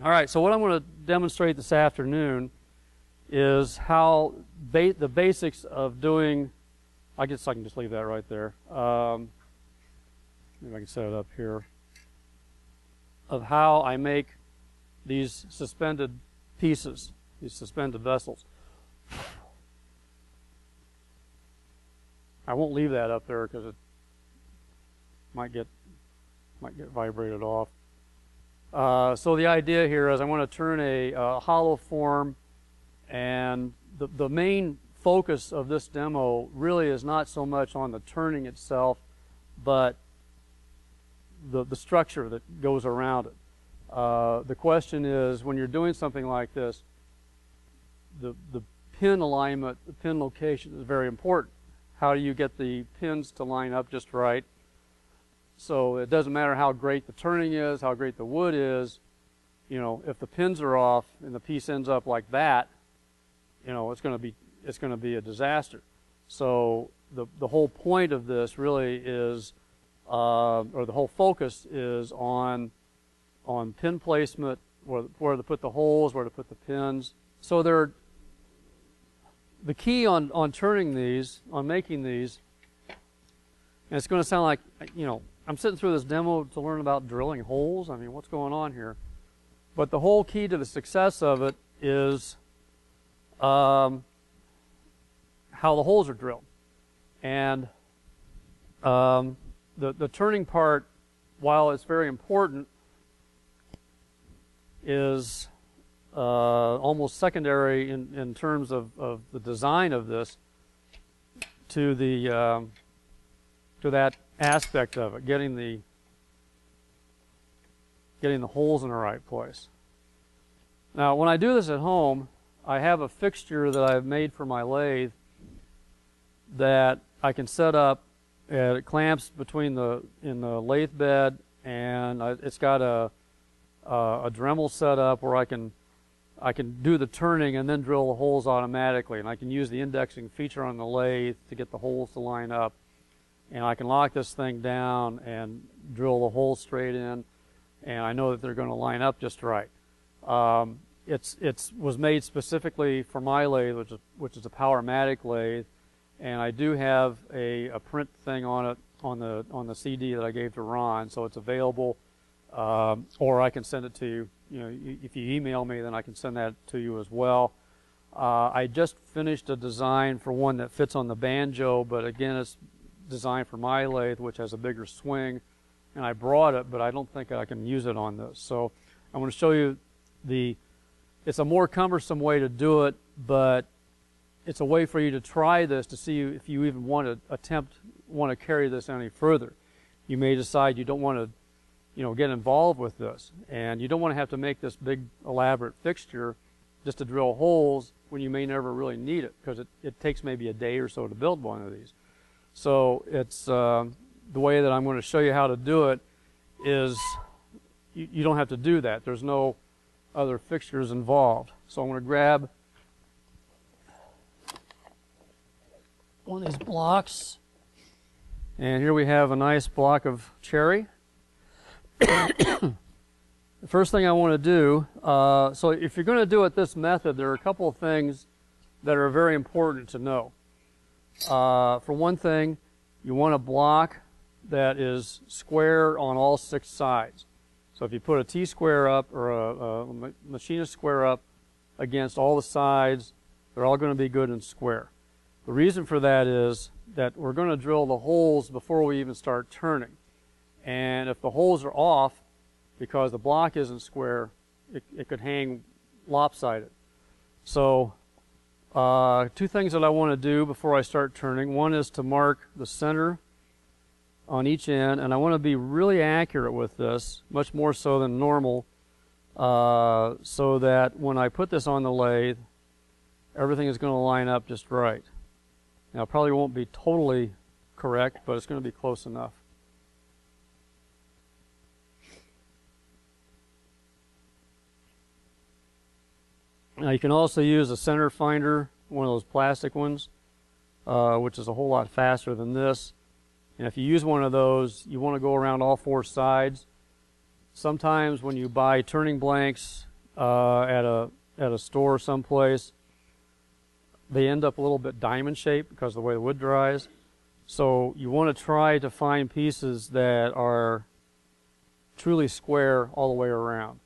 All right, so what I'm going to demonstrate this afternoon is how the basics of doing, I guess I can just leave that right there. Maybe I can set it up here. Of how I make these suspended pieces, these suspended vessels. I won't leave that up there because it might get vibrated off. So the idea here is I want to turn a hollow form, and the main focus of this demo really is not so much on the turning itself, but the structure that goes around it. The question is, when you're doing something like this, the pin alignment, the pin location is very important. How do you get the pins to line up just right? So it doesn't matter how great the turning is, how great the wood is, you know, if the pins are off and the piece ends up like that, you know, it's going to be a disaster. So the whole point of this really is, or the whole focus is on pin placement, where to put the holes, where to put the pins. So the key on turning these, on making these, and it's going to sound like, you know, I'm sitting through this demo to learn about drilling holes. I mean, what's going on here? But the whole key to the success of it is how the holes are drilled. And the turning part, while it's very important, is almost secondary in terms of the design of this to that aspect of it, getting the holes in the right place. Now, when I do this at home, I have a fixture that I've made for my lathe that I can set up. It clamps between in the lathe bed, and it's got a Dremel set up where I can do the turning and then drill the holes automatically, and I can use the indexing feature on the lathe to get the holes to line up. And I can lock this thing down and drill the holes straight in, and I know that they're going to line up just right. It was made specifically for my lathe, which is a Powermatic lathe, and I do have a print thing on it on the CD that I gave to Ron, so it's available. Or I can send it to you. You know, if you email me, then I can send that to you as well. I just finished a design for one that fits on the banjo, but again, it's designed for my lathe, which has a bigger swing, and I brought it, but I don't think I can use it on this. So I'm going to show you it's a more cumbersome way to do it, but it's a way for you to try this to see if you even want to carry this any further. You may decide you don't want to, you know, get involved with this, and you don't want to have to make this big elaborate fixture just to drill holes when you may never really need it, because it takes maybe a day or so to build one of these. So it's the way that I'm going to show you how to do it is you don't have to do that. There's no other fixtures involved. So I'm going to grab one of these blocks, and here we have a nice block of cherry. The first thing I want to do, so if you're going to do it this method, there are a couple of things that are very important to know. For one thing, you want a block that is square on all 6 sides. So if you put a T-square up or a machinist square up against all the sides, they're all going to be good and square. The reason for that is that we're going to drill the holes before we even start turning. And if the holes are off, because the block isn't square, it could hang lopsided. So 2 things that I want to do before I start turning. One is to mark the center on each end, and I want to be really accurate with this, much more so than normal, so that when I put this on the lathe, everything is going to line up just right. Now, it probably won't be totally correct, but it's going to be close enough. Now, you can also use a center finder, one of those plastic ones, which is a whole lot faster than this. And if you use one of those, you want to go around all 4 sides. Sometimes when you buy turning blanks, at a store someplace, they end up a little bit diamond shaped because of the way the wood dries. So you want to try to find pieces that are truly square all the way around.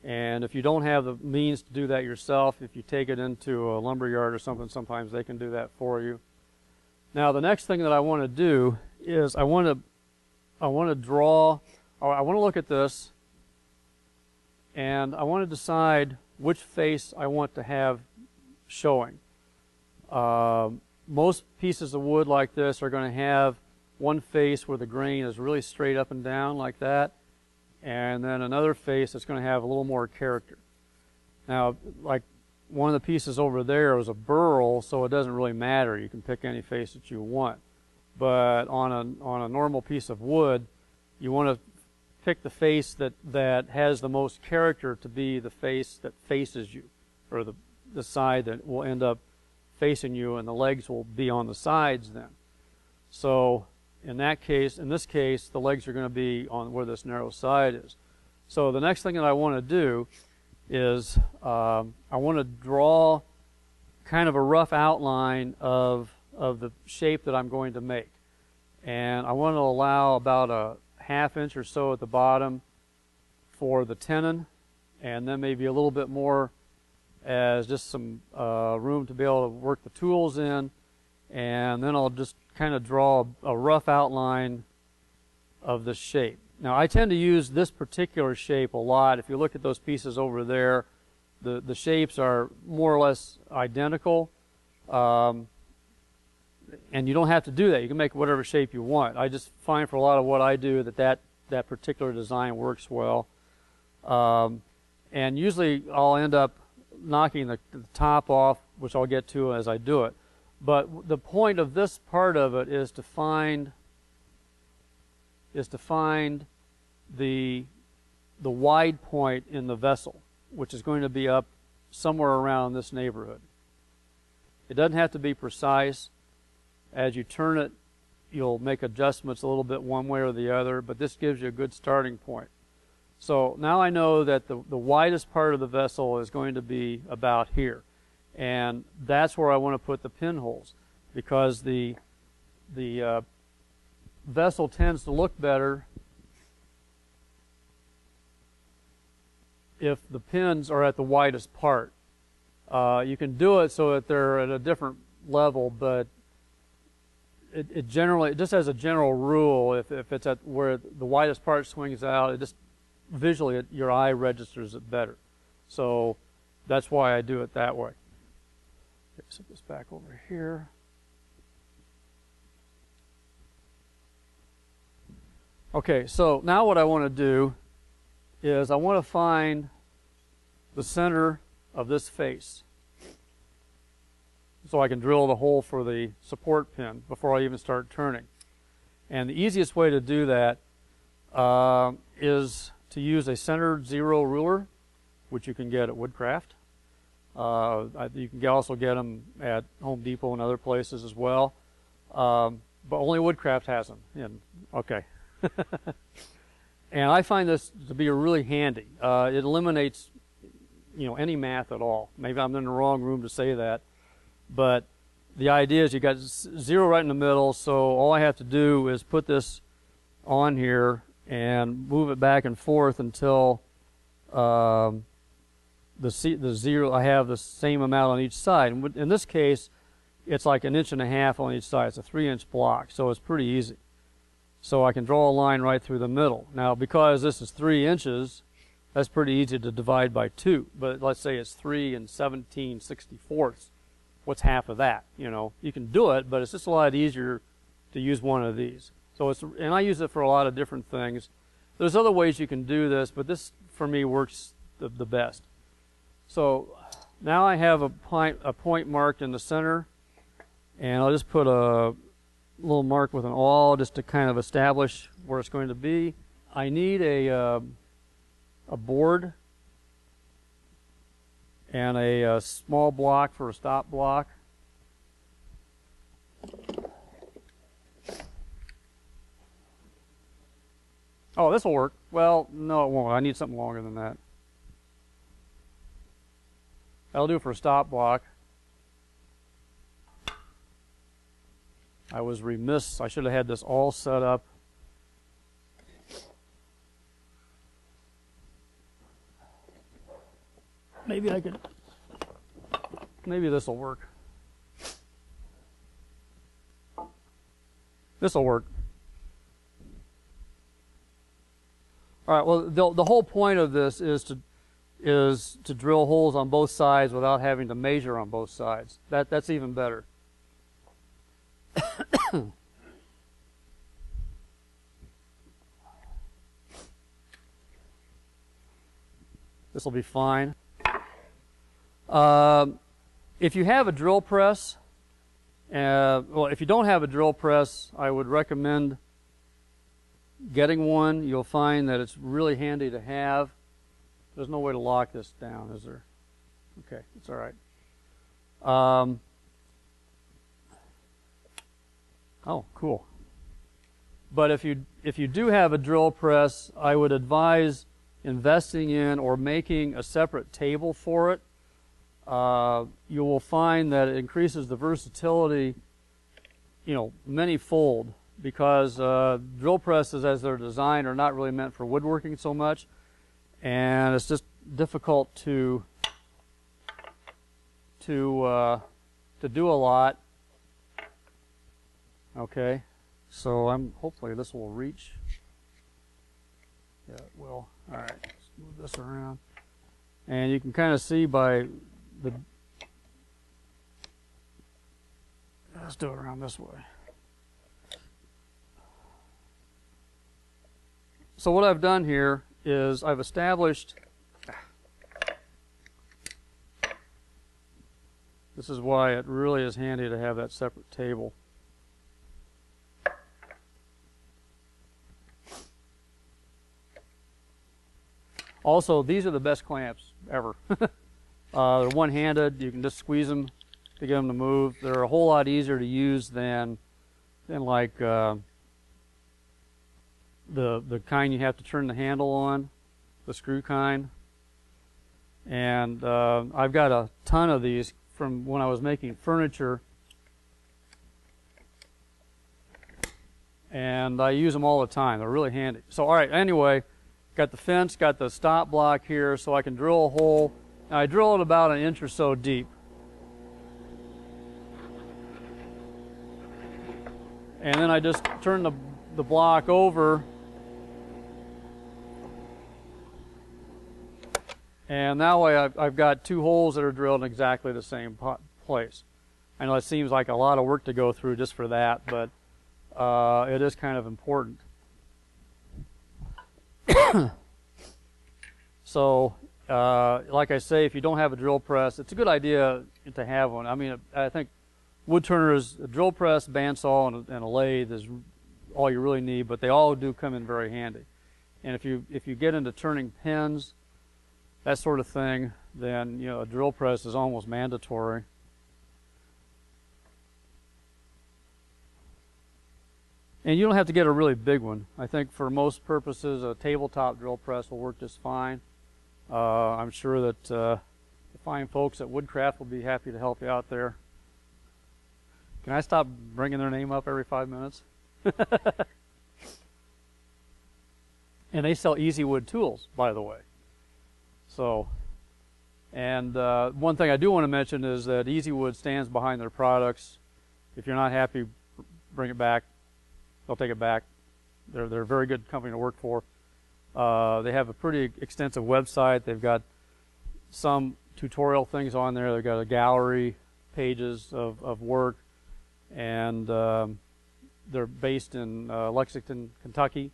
And if you don't have the means to do that yourself, if you take it into a lumber yard or something, sometimes they can do that for you. Now the next thing that I want to do is I want to draw, or I want to look at this, and I want to decide which face I want to have showing. Most pieces of wood like this are going to have one face where the grain is really straight up and down like that, and then another face that's going to have a little more character. Now, like one of the pieces over there was a burl, so it doesn't really matter. You can pick any face that you want. But on a normal piece of wood, you want to pick the face that has the most character to be the face that faces you, or the side that will end up facing you, and the legs will be on the sides then. So in this case, the legs are going to be on where this narrow side is. So the next thing that I want to do is I want to draw kind of a rough outline of the shape that I'm going to make. And I want to allow about a ½ inch or so at the bottom for the tenon, and then maybe a little bit more as just some room to be able to work the tools in. And then I'll just kind of draw a rough outline of the shape. Now I tend to use this particular shape a lot. If you look at those pieces over there, the shapes are more or less identical. And you don't have to do that. You can make whatever shape you want. I just find for a lot of what I do that particular design works well. And usually I'll end up knocking the top off, which I'll get to as I do it. But the point of this part of it is to find the wide point in the vessel, which is going to be up somewhere around this neighborhood. It doesn't have to be precise. As you turn it, you'll make adjustments a little bit one way or the other, but this gives you a good starting point. So now I know that the widest part of the vessel is going to be about here. And that's where I want to put the pinholes, because the vessel tends to look better if the pins are at the widest part. You can do it so that they're at a different level, but it generally, just as a general rule, if it's at where the widest part swings out, it just visually your eye registers it better. So that's why I do it that way. Okay, set this back over here. Okay, so now what I want to do is I want to find the center of this face so I can drill the hole for the support pin before I even start turning. And the easiest way to do that is to use a centered zero ruler, which you can get at Woodcraft. You can also get them at Home Depot and other places as well, but only Woodcraft has them. And, okay. And I find this to be really handy. It eliminates, any math at all. Maybe I'm in the wrong room to say that, but the idea is you got zero right in the middle, so all I have to do is put this on here and move it back and forth until the zero, I have the same amount on each side. And in this case, it's like 1.5 inches on each side. It's a 3-inch block, so it's pretty easy. So I can draw a line right through the middle. Now, because this is 3 inches, that's pretty easy to divide by 2. But let's say it's 3 and 17/64. What's half of that? You can do it, but it's just a lot easier to use one of these. So and I use it for a lot of different things. There's other ways you can do this, but this for me works the best. So now I have a point marked in the center, and I'll just put a little mark with an awl just to kind of establish where it's going to be. I need a board and a small block for a stop block. Oh, this will work. Well, no, it won't. I need something longer than that. That'll do for a stop block. I was remiss. I should have had this all set up. Maybe I could, maybe this will work. This will work. All right, well, the whole point of this is to drill holes on both sides without having to measure on both sides. That's even better. This will be fine. If you have a drill press, well, if you don't have a drill press, I would recommend getting one. You'll find that it's really handy to have. There's no way to lock this down, is there? Okay, it's all right. Oh, cool. But if you do have a drill press, I would advise investing in or making a separate table for it. You will find that it increases the versatility, many-fold, because drill presses, as they're designed, are not really meant for woodworking so much, and it's just difficult to do a lot. Okay, so hopefully this will reach. Yeah, it will. All right, let's move this around, and you can kind of see by let's do it around this way. So what I've done here is I've established, this is why it really is handy to have that separate table. Also, these are the best clamps ever. They're one-handed. You can just squeeze them to get them to move. They're a whole lot easier to use than like the kind you have to turn the handle on, the screw kind. And I've got a ton of these from when I was making furniture, and I use them all the time. They're really handy. So, all right. Anyway, got the fence, got the stop block here, so I can drill a hole. Now, I drill it about an inch or so deep. And then I just turn the block over, and that way I've got two holes that are drilled in exactly the same place. I know it seems like a lot of work to go through just for that, but it is kind of important. So, like I say, if you don't have a drill press, it's a good idea to have one. I mean, I think woodturners, a drill press, bandsaw, and a lathe is all you really need, but they all do come in very handy. And if you get into turning pins, that sort of thing, then a drill press is almost mandatory. And you don't have to get a really big one. I think for most purposes, a tabletop drill press will work just fine. I'm sure that the fine folks at Woodcraft will be happy to help you out there. Can I stop bringing their name up every 5 minutes? And they sell Easy Wood tools, by the way. So, and one thing I do want to mention is that Easy Wood stands behind their products. If you're not happy, bring it back. They'll take it back. They're a very good company to work for. They have a pretty extensive website. They've got some tutorial things on there. They've got a gallery, pages of work, and they're based in Lexington, Kentucky.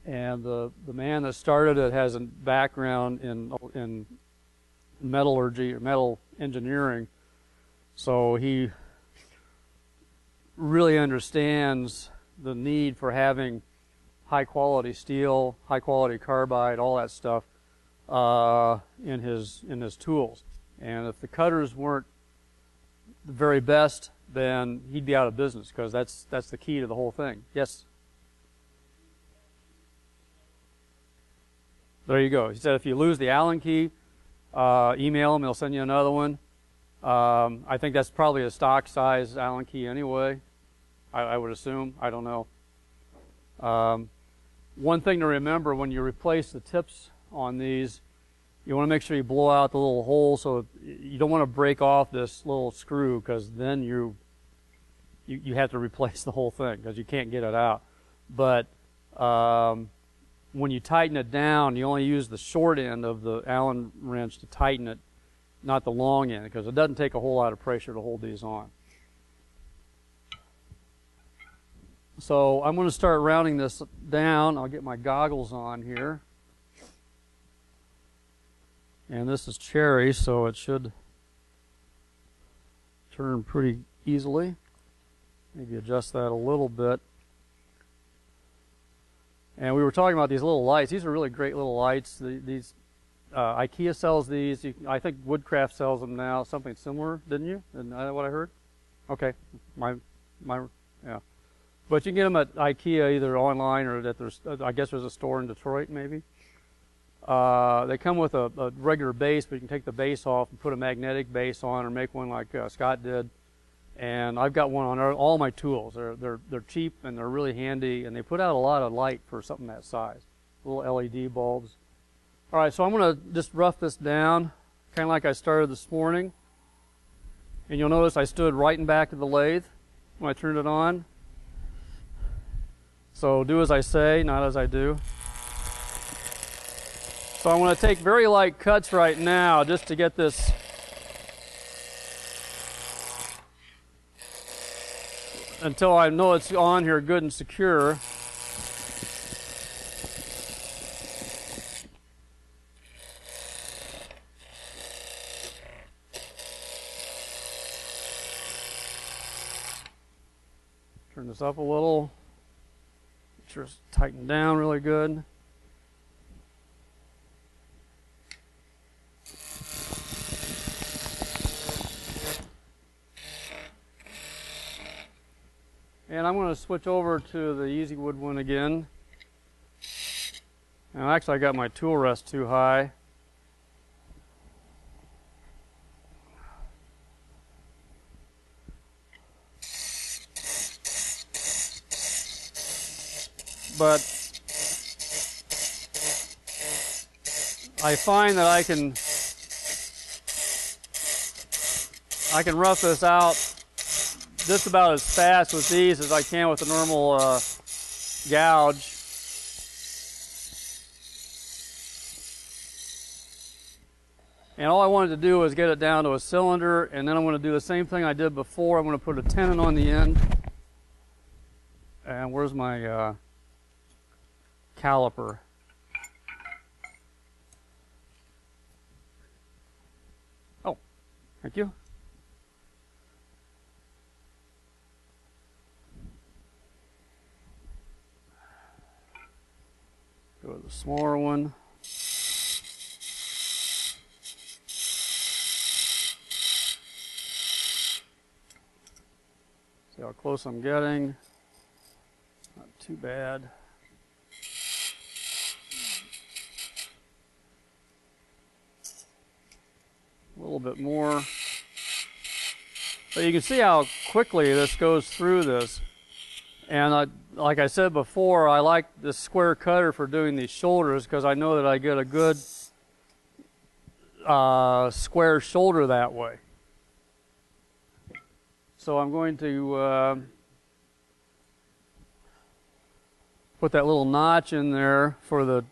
And the man that started it has a background in metallurgy or metal engineering, so he really understands the need for having high quality steel, high quality carbide, all that stuff in his tools. And if the cutters weren't the very best, then he'd be out of business, because that's the key to the whole thing. Yes. There you go. He said if you lose the Allen key, email them. They'll send you another one. I think that's probably a stock size Allen key anyway. I would assume. I don't know. One thing to remember when you replace the tips on these, you want to make sure you blow out the little hole, so you don't want to break off this little screw, because then you have to replace the whole thing because you can't get it out. But when you tighten it down, you only use the short end of the Allen wrench to tighten it, not the long end, because it doesn't take a whole lot of pressure to hold these on. So I'm going to start rounding this down. I'll get my goggles on here. And this is cherry, so it should turn pretty easily. Maybe adjust that a little bit. And we were talking about these little lights. These are really great little lights. These IKEA sells these. I think Woodcraft sells them now. Something similar, didn't you? Isn't that what I heard? Okay, yeah. But you can get them at IKEA either online or at there's. I guess there's a store in Detroit maybe. They come with a regular base, but you can take the base off and put a magnetic base on, or make one like Scott did. And I've got one on all my tools. They're cheap and they're really handy, and they put out a lot of light for something that size. Little LED bulbs. All right, so I'm going to just rough this down, kind of like I started this morning. And you'll notice I stood right in back of the lathe when I turned it on. So do as I say, not as I do. So I'm going to take very light cuts right now just to get this until I know it's on here good and secure. Turn this up a little. Make sure it's tightened down really good. And I'm going to switch over to the Easy Wood one again. And actually I got my tool rest too high. But I find that I can rough this out just about as fast with these as I can with a normal gouge. And all I wanted to do was get it down to a cylinder, and then I'm going to do the same thing I did before. I'm going to put a tenon on the end. And where's my caliper? Oh, thank you. Go to the smaller one. See how close I'm getting. Not too bad. A little bit more. But you can see how quickly this goes through this. And like I said before, I like this square cutter for doing these shoulders because I know that I get a good square shoulder that way. So I'm going to put that little notch in there for the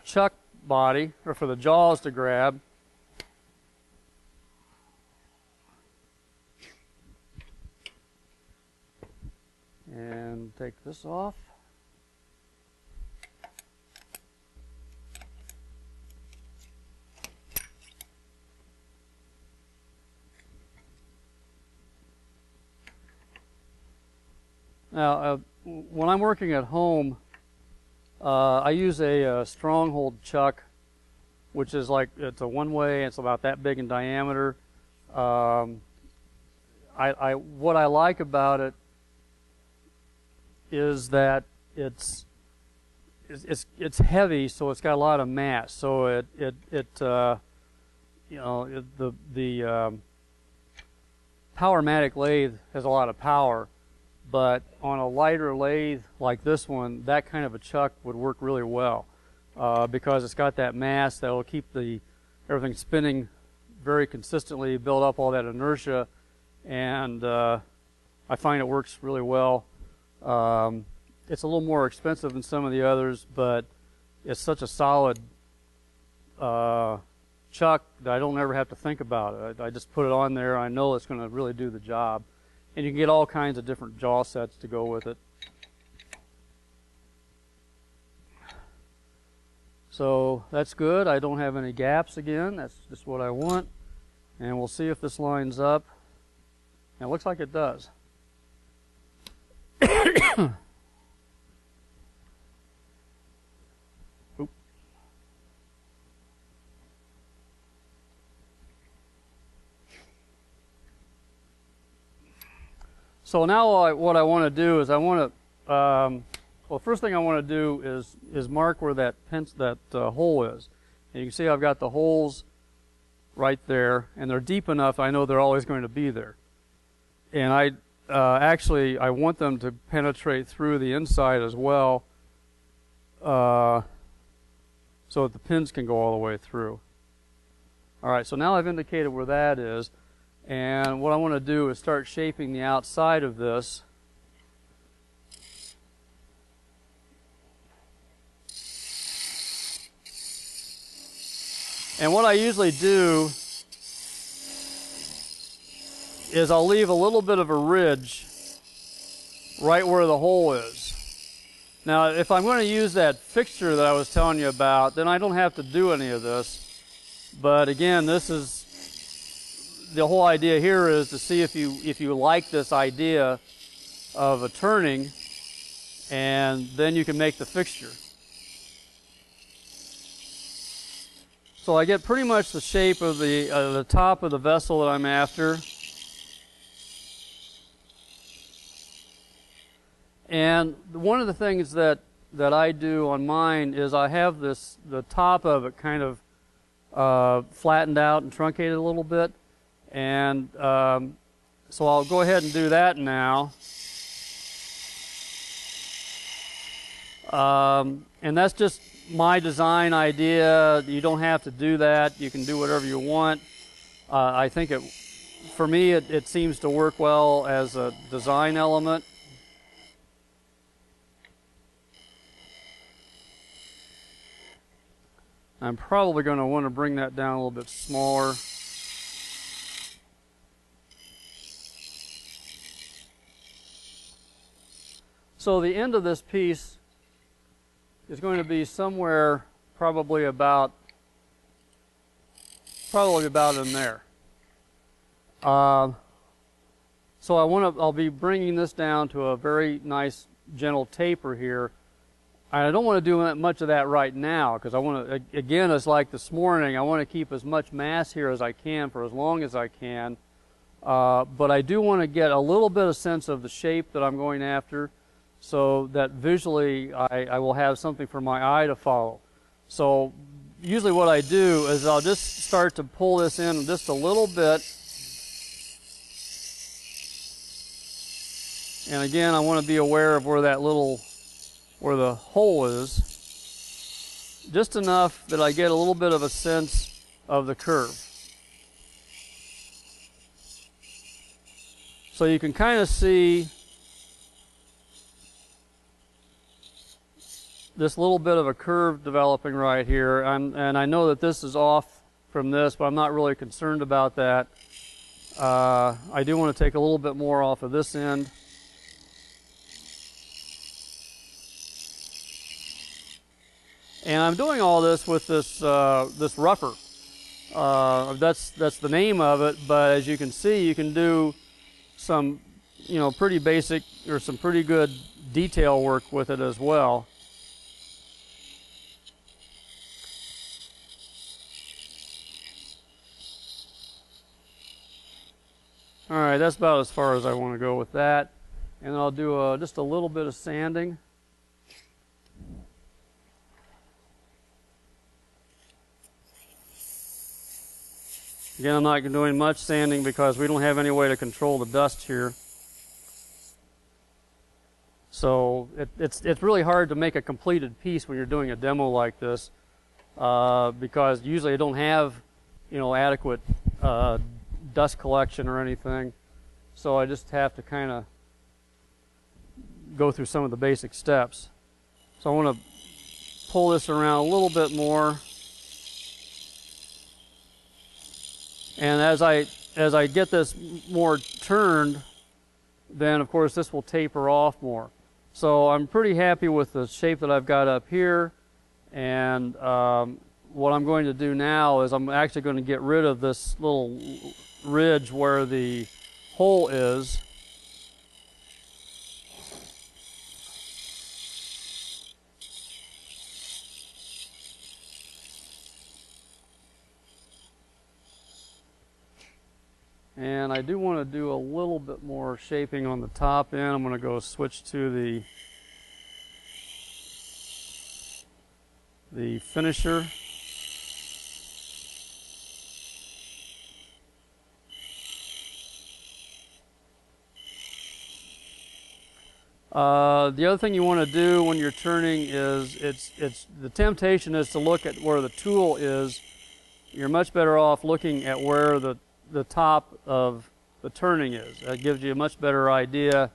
chuck body, or for the jaws to grab. And take this off. Now, when I'm working at home, I use a stronghold chuck, which is like, it's a one-way, it's about that big in diameter. What I like about it is that it's heavy, so it's got a lot of mass. So the Powermatic lathe has a lot of power, but on a lighter lathe like this one, that kind of a chuck would work really well because it's got that mass that will keep everything spinning very consistently, build up all that inertia, and I find it works really well. It's a little more expensive than some of the others, but it's such a solid chuck that I don't ever have to think about it. I just put it on there. I know it's going to really do the job. And you can get all kinds of different jaw sets to go with it. So that's good. I don't have any gaps again. That's just what I want. And we'll see if this lines up. And it looks like it does. So now what I want to do is well, first thing I want to do is mark where that hole is. And you can see I've got the holes right there, and they're deep enough I know they're always going to be there. And I want them to penetrate through the inside as well, so that the pins can go all the way through. All right, so now I've indicated where that is. And what I want to do is start shaping the outside of this. And what I usually do is I'll leave a little bit of a ridge right where the hole is. Now, if I'm going to use that fixture that I was telling you about, then I don't have to do any of this. But again, the whole idea here is to see if you like this idea of a turning, and then you can make the fixture. So I get pretty much the shape of the top of the vessel that I'm after. And one of the things that I do on mine is I have the top of it kind of flattened out and truncated a little bit. And so I'll go ahead and do that now. And that's just my design idea. You don't have to do that. You can do whatever you want. I think for me, it seems to work well as a design element. I'm probably going to want to bring that down a little bit smaller. So the end of this piece is going to be somewhere probably about in there. So I'll be bringing this down to a very nice gentle taper here. I don't want to do much of that right now because I want to, again, it's like this morning, I want to keep as much mass here as I can for as long as I can. But I do want to get a little bit of sense of the shape that I'm going after, so that visually I will have something for my eye to follow. So usually what I do is I'll just start to pull this in just a little bit. And again, I want to be aware of where the hole is. Just enough that I get a little bit of a sense of the curve. So you can kind of see this little bit of a curve developing right here, and I know that this is off from this, but I'm not really concerned about that. I do want to take a little bit more off of this end. And I'm doing all this with this rougher. That's the name of it, but as you can see, you can do some, pretty basic or some pretty good detail work with it as well. All right, that's about as far as I want to go with that. And then I'll do just a little bit of sanding. Again, I'm not doing much sanding because we don't have any way to control the dust here. So it's really hard to make a completed piece when you're doing a demo like this, because usually I don't have, adequate dust collection or anything. So I just have to kind of go through some of the basic steps. So I want to pull this around a little bit more. And as I get this more turned, then of course this will taper off more. So I'm pretty happy with the shape that I've got up here. And what I'm going to do now is I'm actually going to get rid of this little ridge where the hole is. And I do want to do a little bit more shaping on the top end. I'm going to go switch to the finisher. The other thing you want to do when you're turning is the temptation is to look at where the tool is. You're much better off looking at where the top of the turning is. That gives you a much better idea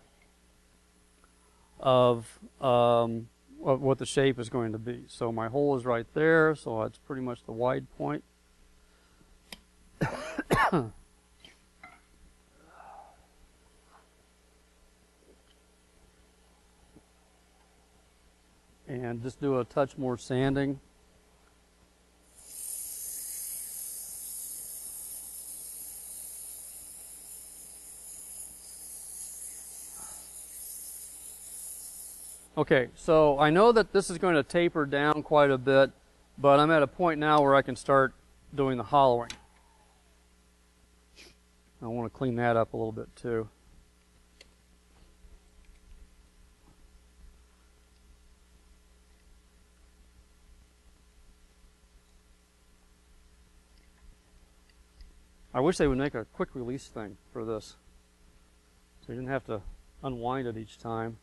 of what the shape is going to be. So my hole is right there, so that's pretty much the wide point. And just do a touch more sanding. Okay, so I know that this is going to taper down quite a bit, but I'm at a point now where I can start doing the hollowing. I want to clean that up a little bit too. I wish they would make a quick release thing for this, so you didn't have to unwind it each time.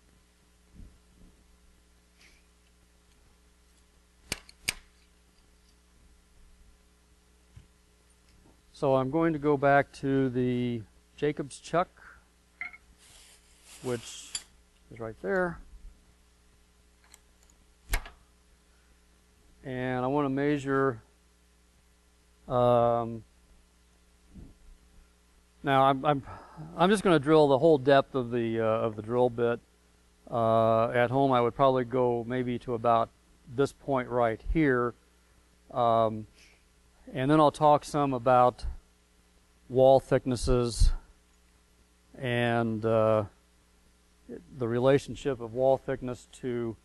So I'm going to go back to the Jacob's chuck, which is right there. And I want to measure, now I'm just going to drill the whole depth of the drill bit. At home I would probably go maybe to about this point right here. And then I'll talk some about wall thicknesses and the relationship of wall thickness to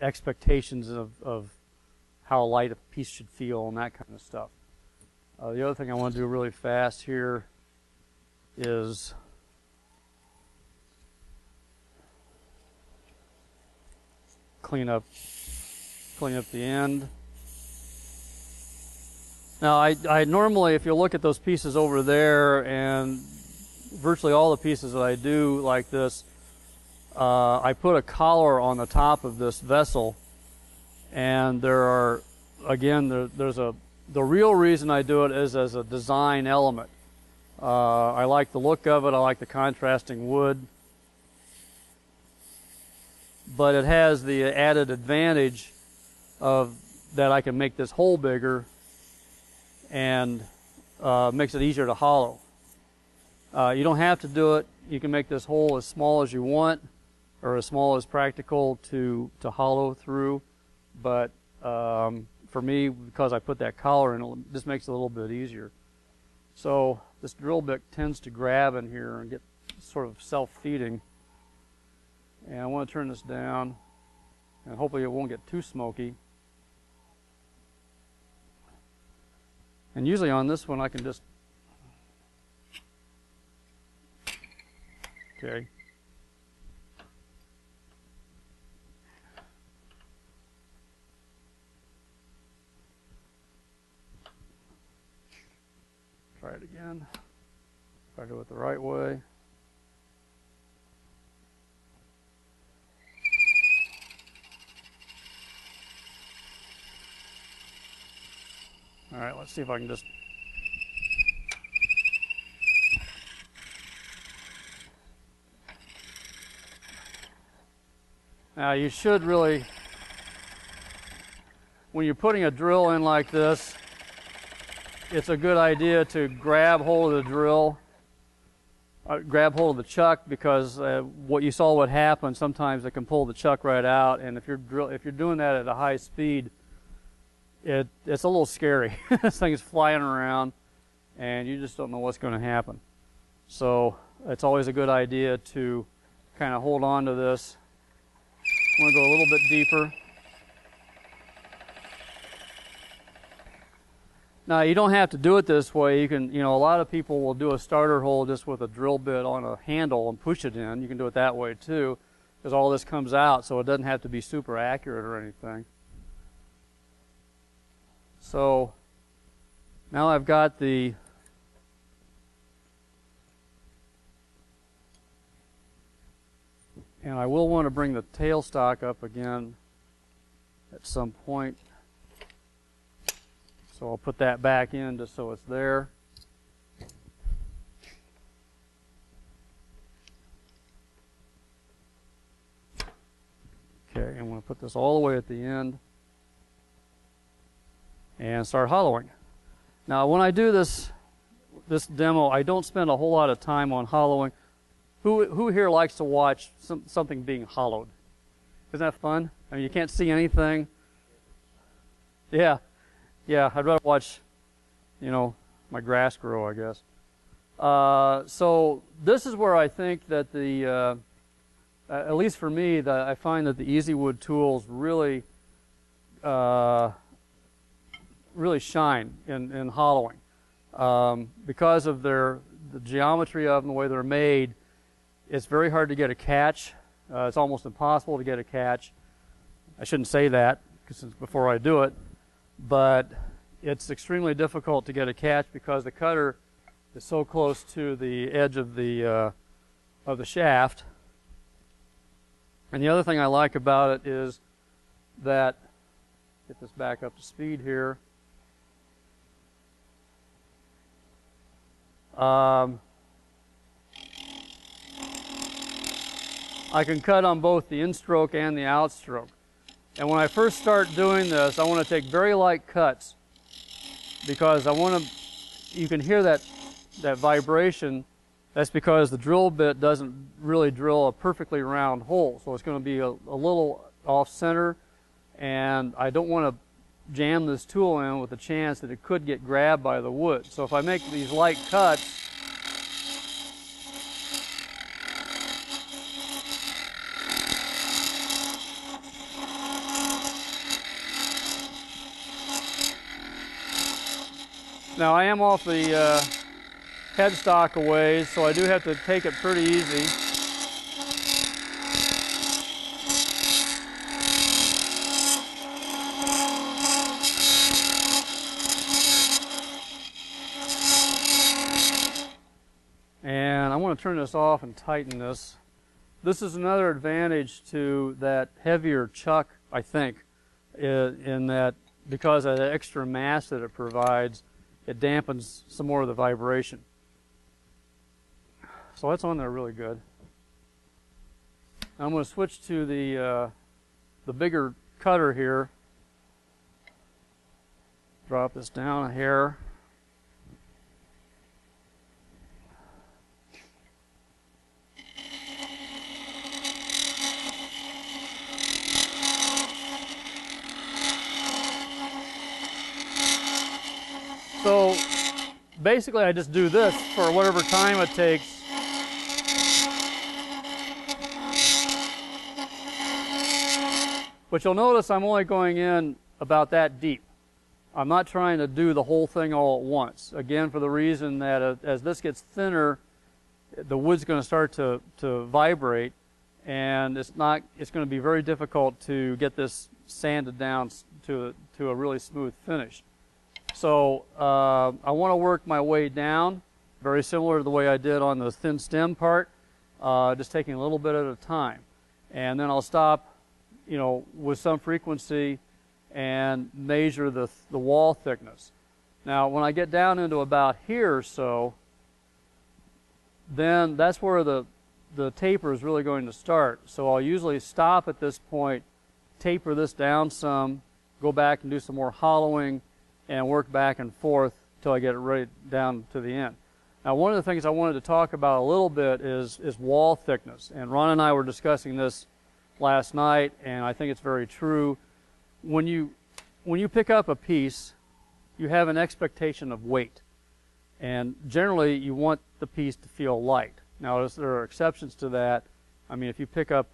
expectations of how light a piece should feel and that kind of stuff. The other thing I want to do really fast here is clean up the end. Now I normally, if you look at those pieces over there, and virtually all the pieces that I do like this, I put a collar on the top of this vessel, and there are, again, the real reason I do it is as a design element. I like the look of it, I like the contrasting wood, but it has the added advantage of that I can make this hole bigger and makes it easier to hollow. You don't have to do it. You can make this hole as small as you want or as small as practical to hollow through, but for me, because I put that collar in, it just makes it a little bit easier. So this drill bit tends to grab in here and get sort of self-feeding, and I want to turn this down and hopefully it won't get too smoky. And usually on this one I can just Okay. Try it again. Try to do it the right way. All right, let's see if I can just... Now you should really, when you're putting a drill in like this, it's a good idea to grab hold of the drill, grab hold of the chuck, because what you saw would happen, sometimes it can pull the chuck right out, and if you're doing that at a high speed, it's a little scary. This thing is flying around, and you just don't know what's going to happen. So it's always a good idea to kind of hold on to this. I'm going to go a little bit deeper. Now, you don't have to do it this way. You can, a lot of people will do a starter hole just with a drill bit on a handle and push it in. You can do it that way too, because all this comes out, so it doesn't have to be super accurate or anything. So now I've got the and I will want to bring the tailstock up again at some point. So I'll put that back in just so it's there. Okay, I'm going to put this all the way at the end and start hollowing. Now when I do this demo, I don't spend a whole lot of time on hollowing. Who here likes to watch something being hollowed? Isn't that fun? I mean, you can't see anything. Yeah, I'd rather watch, my grass grow, I guess. So this is where I think that at least for me, I find that the EasyWood tools really shine in hollowing. Because of the geometry of them, the way they're made, it's very hard to get a catch. It's almost impossible to get a catch. I shouldn't say that before I do it, but it's extremely difficult to get a catch because the cutter is so close to the edge of the shaft. And the other thing I like about it is that, get this back up to speed here. I can cut on both the in-stroke and the outstroke. And when I first start doing this, I want to take very light cuts because you can hear that vibration. That's because the drill bit doesn't really drill a perfectly round hole. So it's going to be a little off-center, and I don't want to jam this tool in with a chance that it could get grabbed by the wood. So if I make these light cuts, now I am off the headstock a ways, so I do have to take it pretty easy. And I want to turn this off and tighten this. This is another advantage to that heavier chuck, I think, in that because of the extra mass that it provides, it dampens some more of the vibration. So that's on there really good. I'm going to switch to the bigger cutter here. Drop this down a hair. So basically I just do this for whatever time it takes. But you'll notice I'm only going in about that deep. I'm not trying to do the whole thing all at once. Again, for the reason that as this gets thinner, the wood's going to start to vibrate, and it's going to be very difficult to get this sanded down to a really smooth finish. So I want to work my way down, very similar to the way I did on the thin stem part, just taking a little bit at a time. And then I'll stop, with some frequency and measure the wall thickness. Now, when I get down into about here or so, then that's where the taper is really going to start. So I'll usually stop at this point, taper this down some, go back and do some more hollowing, and work back and forth till I get it right down to the end. Now, one of the things I wanted to talk about a little bit is wall thickness. And Ron and I were discussing this last night, and I think it's very true. When you pick up a piece, you have an expectation of weight. And generally, you want the piece to feel light. Now, there are exceptions to that. I mean, if you pick up,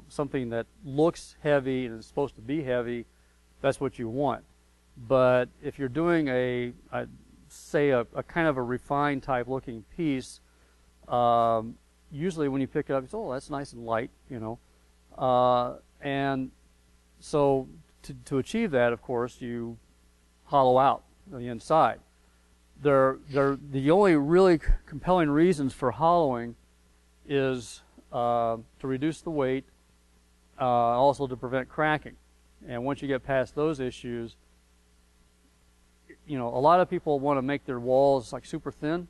something that looks heavy and is supposed to be heavy, that's what you want. But if you're doing a kind of a refined type looking piece, usually when you pick it up, you say, oh, that's nice and light, and so to achieve that, of course, you hollow out the inside. The only really compelling reasons for hollowing is to reduce the weight, also to prevent cracking. And once you get past those issues, a lot of people want to make their walls like super thin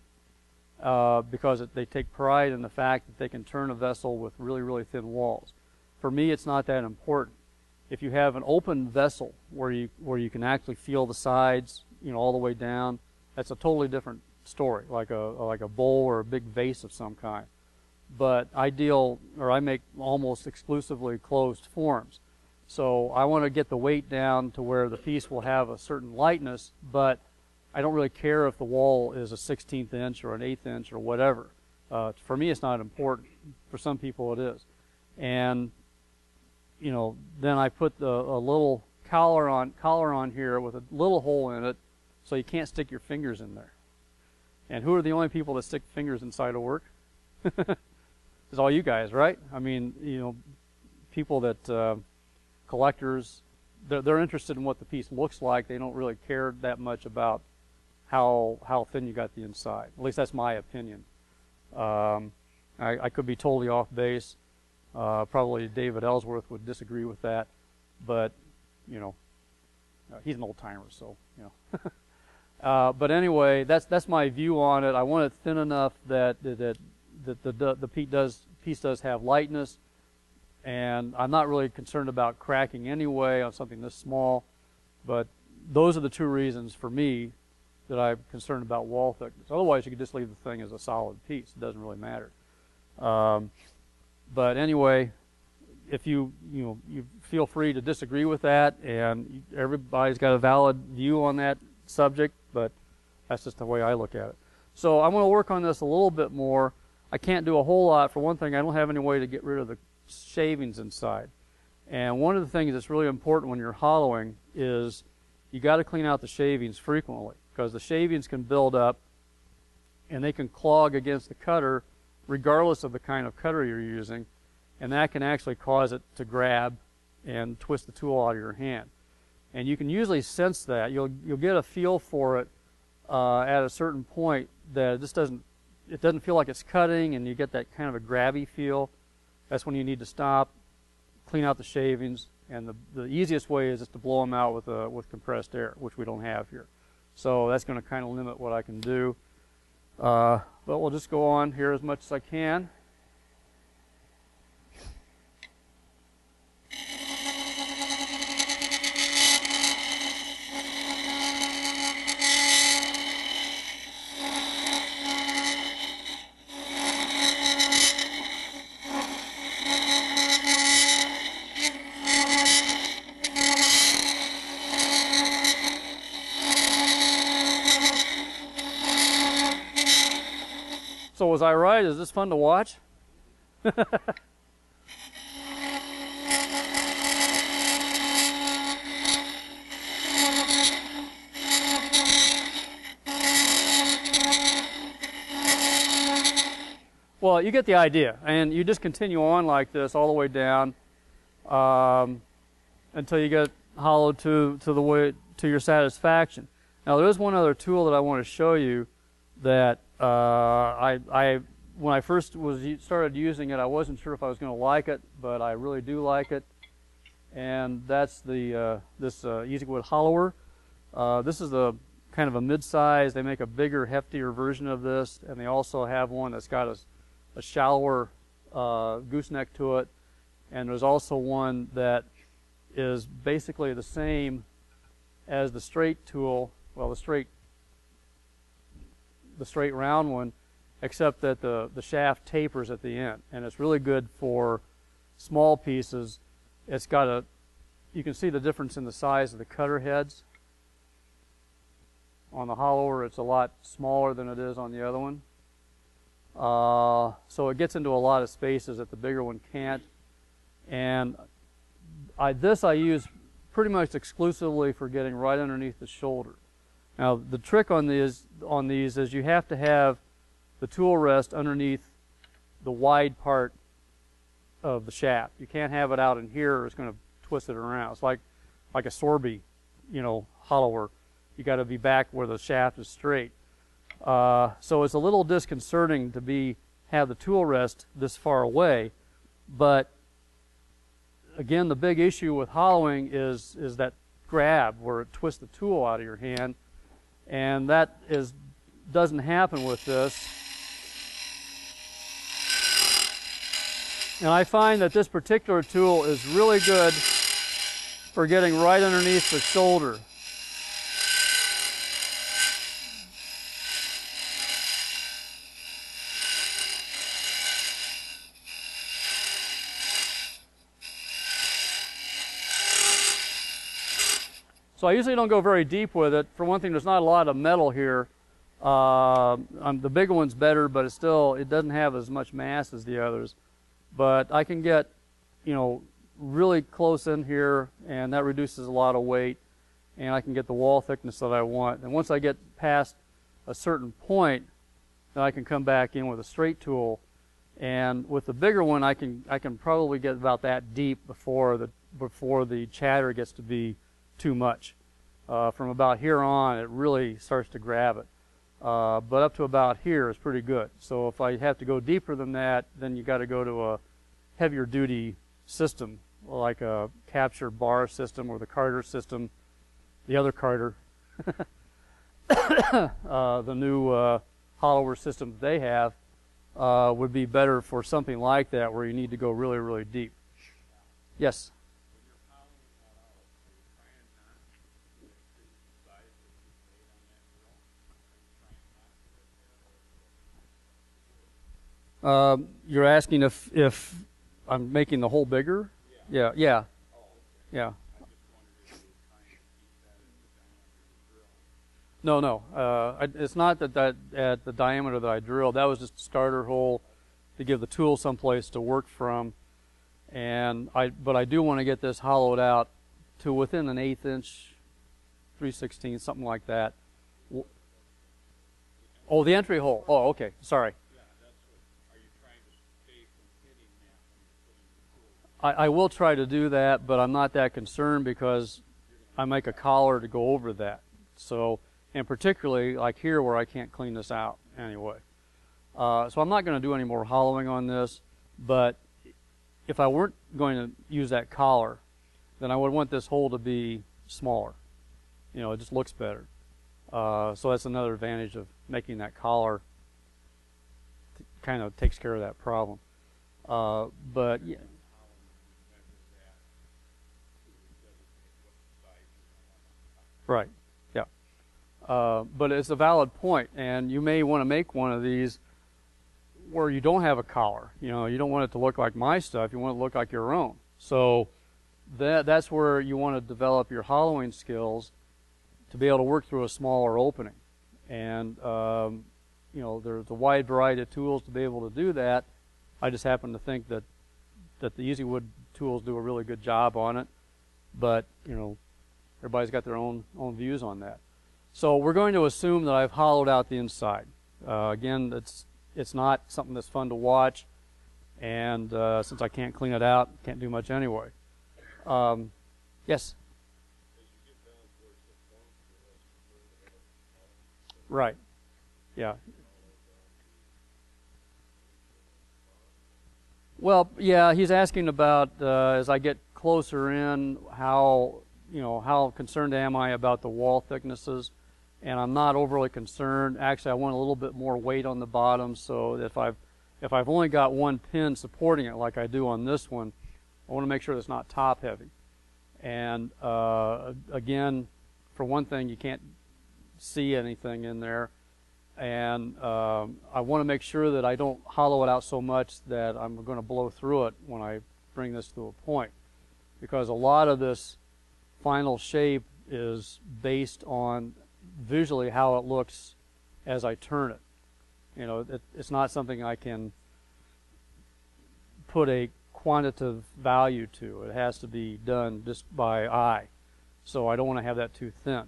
because they take pride in the fact that they can turn a vessel with really, really thin walls. For me, it's not that important. If you have an open vessel where you can actually feel the sides, all the way down, that's a totally different story, like a bowl or a big vase of some kind. But I make almost exclusively closed forms. So I want to get the weight down to where the piece will have a certain lightness, but I don't really care if the wall is a 16th inch or an 1/8 inch or whatever. For me, it's not important. For some people, it is. And then I put a little collar on here with a little hole in it, so you can't stick your fingers in there. And who are the only people that stick fingers inside of work? It's all you guys, right? I mean, people that collectors, they're interested in what the piece looks like. They don't really care that much about how thin you got the inside. At least that's my opinion. I could be totally off base. Probably David Ellsworth would disagree with that, but he's an old timer, so but anyway, that's my view on it. I want it thin enough that the piece does have lightness, and I'm not really concerned about cracking anyway on something this small. But those are the two reasons for me that I'm concerned about wall thickness. Otherwise, you could just leave the thing as a solid piece. It doesn't really matter. But anyway, if you feel free to disagree with that, and everybody's got a valid view on that subject, but that's just the way I look at it. So I'm going to work on this a little bit more. I can't do a whole lot. For one thing, I don't have any way to get rid of the shavings inside. And one of the things that's really important when you're hollowing is you got to clean out the shavings frequently, because the shavings can build up and they can clog against the cutter regardless of the kind of cutter you're using, and that can actually cause it to grab and twist the tool out of your hand. And you can usually sense that. You'll get a feel for it at a certain point that it doesn't feel like it's cutting, and you get that kind of a grabby feel. That's when you need to stop, clean out the shavings, and the easiest way is just to blow them out with compressed air, which we don't have here. So that's going to kind of limit what I can do. But we'll just go on here as much as I can. So was I right? Is this fun to watch? Well, you get the idea, and you just continue on like this all the way down until you get hollowed to your satisfaction. Now, there is one other tool that I want to show you that when I first started using it, I wasn't sure if I was going to like it, but I really do like it, and that's this EasyWood hollower. This is a kind of a mid-size. They make a bigger, heftier version of this, and they also have one that's got a shallower gooseneck to it, and there's also one that is basically the same as the straight tool, well, the straight round one, except that the shaft tapers at the end, and it's really good for small pieces. It's got you can see the difference in the size of the cutter heads. On the hollower, it's a lot smaller than it is on the other one. So it gets into a lot of spaces that the bigger one can't. And this I use pretty much exclusively for getting right underneath the shoulder. Now, the trick on these is you have to have the tool rest underneath the wide part of the shaft. You can't have it out in here or it's going to twist it around. It's like a Sorby, hollower. You got to be back where the shaft is straight. So it's a little disconcerting to have the tool rest this far away, but again, the big issue with hollowing is that grab where it twists the tool out of your hand, and that doesn't happen with this. And I find that this particular tool is really good for getting right underneath the shoulder. So I usually don't go very deep with it. For one thing, there's not a lot of metal here. The bigger one's better, but it doesn't have as much mass as the others. But I can get, really close in here, and that reduces a lot of weight, and I can get the wall thickness that I want. And once I get past a certain point, then I can come back in with a straight tool. And with the bigger one, I can probably get about that deep before the chatter gets to be too much. From about here on, it really starts to grab it. But up to about here is pretty good. So if I have to go deeper than that, then you got to go to a heavier duty system, like a capture bar system or the Carter system, the other Carter, the new hollower system that they have would be better for something like that where you need to go really, really deep. Yes? You're asking if I'm making the hole bigger? Yeah. No. It's not that at the diameter that I drilled. That was just a starter hole to give the tool someplace to work from. But I do want to get this hollowed out to within an 1/8 inch, 3/16, something like that. Oh, the entry hole. Oh, okay. Sorry. I will try to do that, but I'm not that concerned because I make a collar to go over that. So, and particularly like here where I can't clean this out anyway. So I'm not going to do any more hollowing on this, but if I weren't going to use that collar, then I would want this hole to be smaller. It just looks better. So that's another advantage of making that collar. Kind of takes care of that problem. But yeah. Right, yeah. But it's a valid point, and you may want to make one of these where you don't have a collar. You don't want it to look like my stuff. You want it to look like your own. So that's where you want to develop your hollowing skills to be able to work through a smaller opening. And, there's a wide variety of tools to be able to do that. I just happen to think that the EasyWood tools do a really good job on it. But, everybody's got their own views on that. So we're going to assume that I've hollowed out the inside. Again, it's not something that's fun to watch, and since I can't clean it out, can't do much anyway. Yes? Right. Yeah. Well, yeah, he's asking about as I get closer in, how concerned am I about the wall thicknesses, and I'm not overly concerned. Actually, I want a little bit more weight on the bottom, so that if I've only got one pin supporting it, like I do on this one, I want to make sure it's not top heavy. And again, for one thing, you can't see anything in there. And I want to make sure that I don't hollow it out so much that I'm going to blow through it when I bring this to a point, because a lot of this final shape is based on visually how it looks as I turn it. It's not something I can put a quantitative value to. It has to be done just by eye, so I don't want to have that too thin.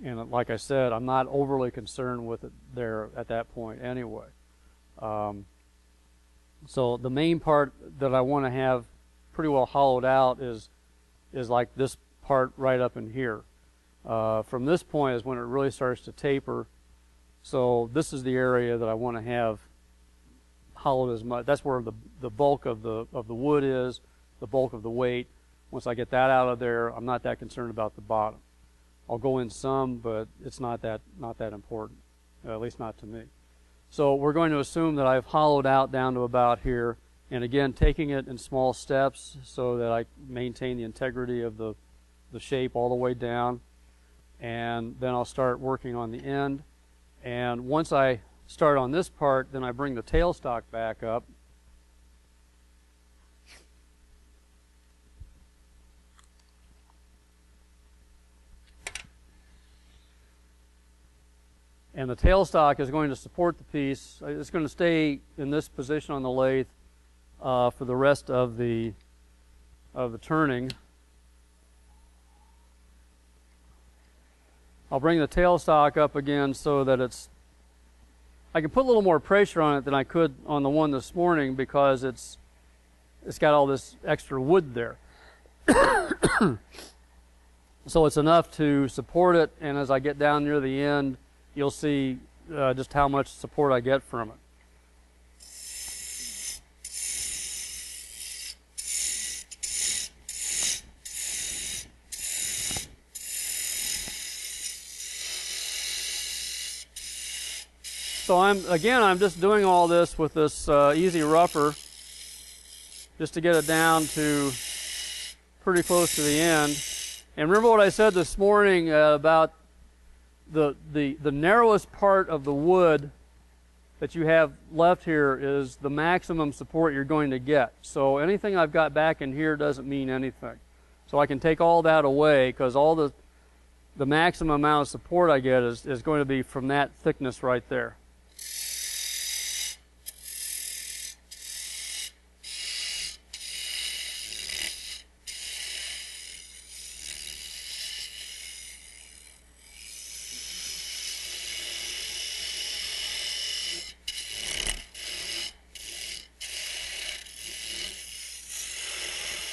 And like I said, I'm not overly concerned with it there at that point anyway. So the main part that I want to have pretty well hollowed out is like this part right up in here. From this point is when it really starts to taper. So this is the area that I want to have hollowed as much. That's where the bulk of the wood is, the bulk of the weight. Once I get that out of there, I'm not that concerned about the bottom. I'll go in some, but it's not that important, at least not to me. So we're going to assume that I've hollowed out down to about here, and again, taking it in small steps so that I maintain the integrity of the shape all the way down, and then I'll start working on the end. And once I start on this part, then I bring the tailstock back up. And the tailstock is going to support the piece. It's going to stay in this position on the lathe for the rest of the turning. I'll bring the tailstock up again so that I can put a little more pressure on it than I could on the one this morning, because it's got all this extra wood there. So it's enough to support it, and as I get down near the end, you'll see just how much support I get from it. So I'm just doing all this with this easy rougher, just to get it down to pretty close to the end. And remember what I said this morning about the narrowest part of the wood that you have left here is the maximum support you're going to get. So anything I've got back in here doesn't mean anything. So I can take all that away, because all the maximum amount of support I get is going to be from that thickness right there.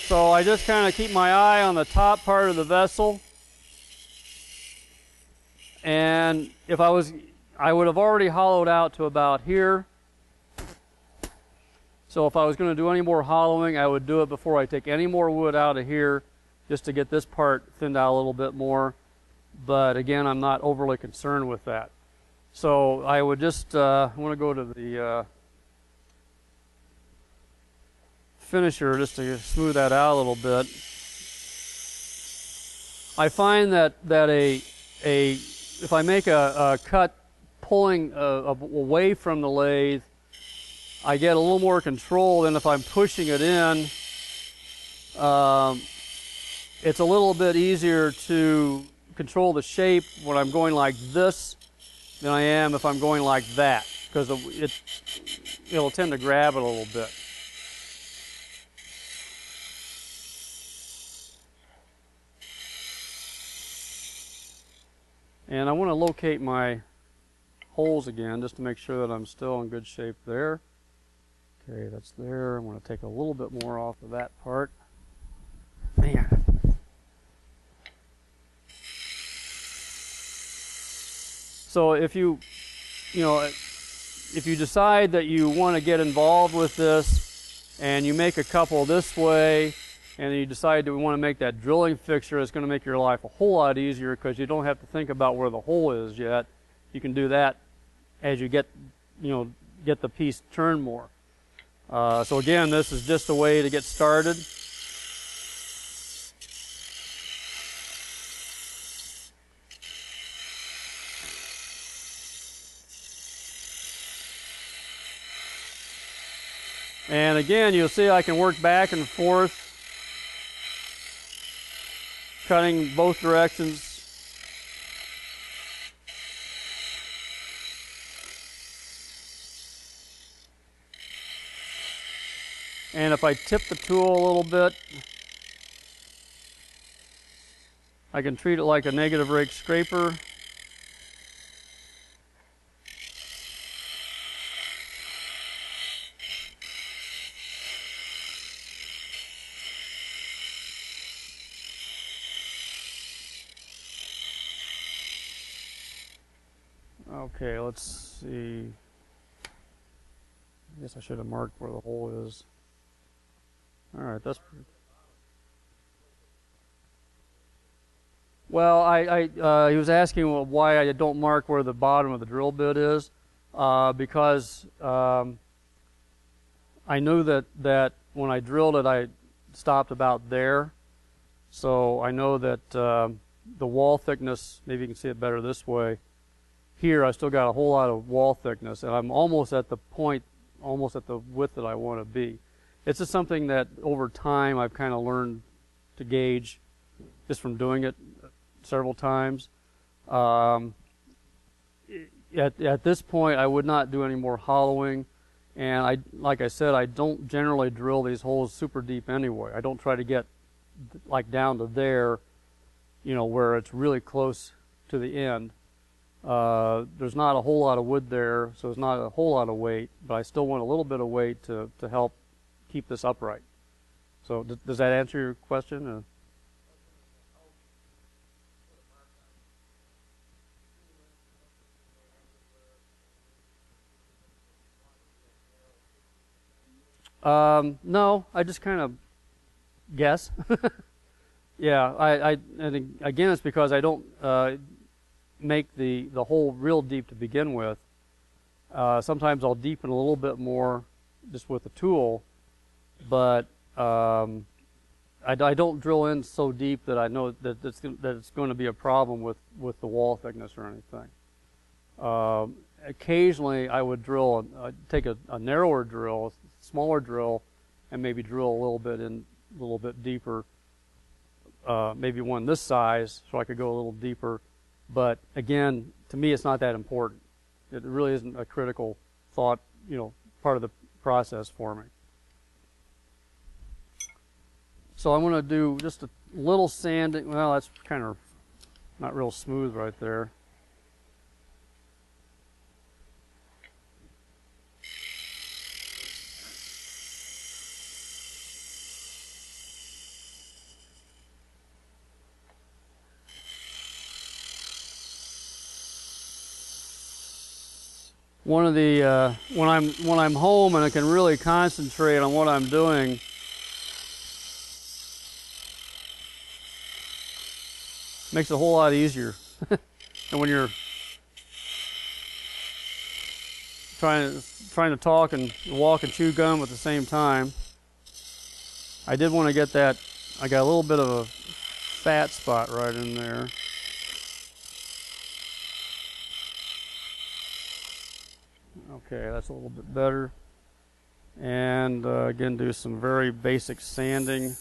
So I just kind of keep my eye on the top part of the vessel, and if I would have already hollowed out to about here. So if I was going to do any more hollowing, I would do it before I take any more wood out of here, just to get this part thinned out a little bit more. But again, I'm not overly concerned with that. So I would just I want to go to the finisher just to smooth that out a little bit. I find that if I make a cut pulling away from the lathe, I get a little more control than if I'm pushing it in. It's a little bit easier to control the shape when I'm going like this than I am if I'm going like that, because it'll tend to grab it a little bit. And I want to locate my holes again just to make sure that I'm still in good shape there. Okay, that's there. I'm going to take a little bit more off of that part. Man. So if you decide that you want to get involved with this and you make a couple this way and you decide that we want to make that drilling fixture, it's going to make your life a whole lot easier because you don't have to think about where the hole is yet. You can do that as you get the piece turned more. So again, this is just a way to get started. And again, you'll see I can work back and forth, cutting both directions. And if I tip the tool a little bit, I can treat it like a negative rake scraper. Okay, let's see. I guess I should have marked where the hole is. All right, that's pretty. Well, he was asking why I don't mark where the bottom of the drill bit is, because I knew that when I drilled it, I stopped about there. So I know that the wall thickness, maybe you can see it better this way. Here, I still got a whole lot of wall thickness, and I'm almost at the point, almost at the width that I want to be. It's just something that over time I've kind of learned to gauge just from doing it several times. At this point, I would not do any more hollowing, and like I said, I don't generally drill these holes super deep anyway. I don't try to get like down to there, where it's really close to the end. There's not a whole lot of wood there, so it's not a whole lot of weight, but I still want a little bit of weight to help keep this upright. So does that answer your question? No, I just kind of guess. Yeah, and again, it's because I don't make the hole real deep to begin with. Sometimes I'll deepen a little bit more just with the tool, but I don't drill in so deep that I know that it's going to be a problem with the wall thickness or anything. Occasionally, I would take a narrower drill, a smaller drill, and maybe drill a little bit deeper. Maybe one this size, so I could go a little deeper. But again, to me, it's not that important. It really isn't a critical thought, part of the process for me. So I'm going to do just a little sanding. Well, that's kind of not real smooth right there. One of the when I'm home and I can really concentrate on what I'm doing, makes it a whole lot easier than when you're trying to talk and walk and chew gum at the same time. I did want to get that. I got a little bit of a fat spot right in there. Okay, that's a little bit better. And again, do some very basic sanding.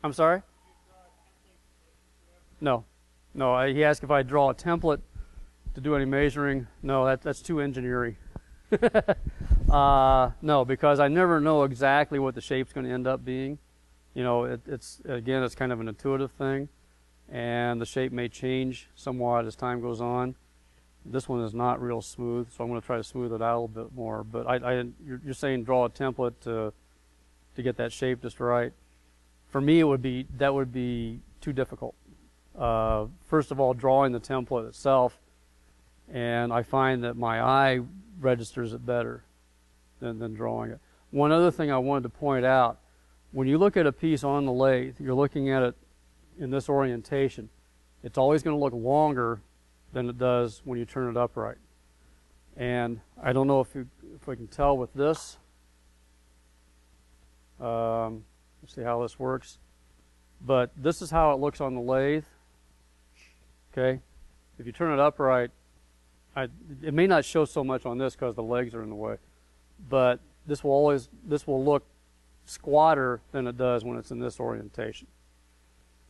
I'm sorry? No. He asked if I draw a template to do any measuring. No, that's too engineering. No, because I never know exactly what the shape's going to end up being. You know, it's again, it's kind of an intuitive thing, and the shape may change somewhat as time goes on. This one is not real smooth, so I'm going to try to smooth it out a little bit more. But you're saying draw a template to get that shape just right. For me, that would be too difficult. First of all, drawing the template itself, and I find that my eye registers it better than drawing it. One other thing I wanted to point out, when you look at a piece on the lathe, you're looking at it in this orientation. It's always going to look longer than it does when you turn it upright. And I don't know if we can tell with this. Let's see how this works. But this is how it looks on the lathe. Okay, if you turn it upright, it may not show so much on this because the legs are in the way, but this will look squatter than it does when it's in this orientation.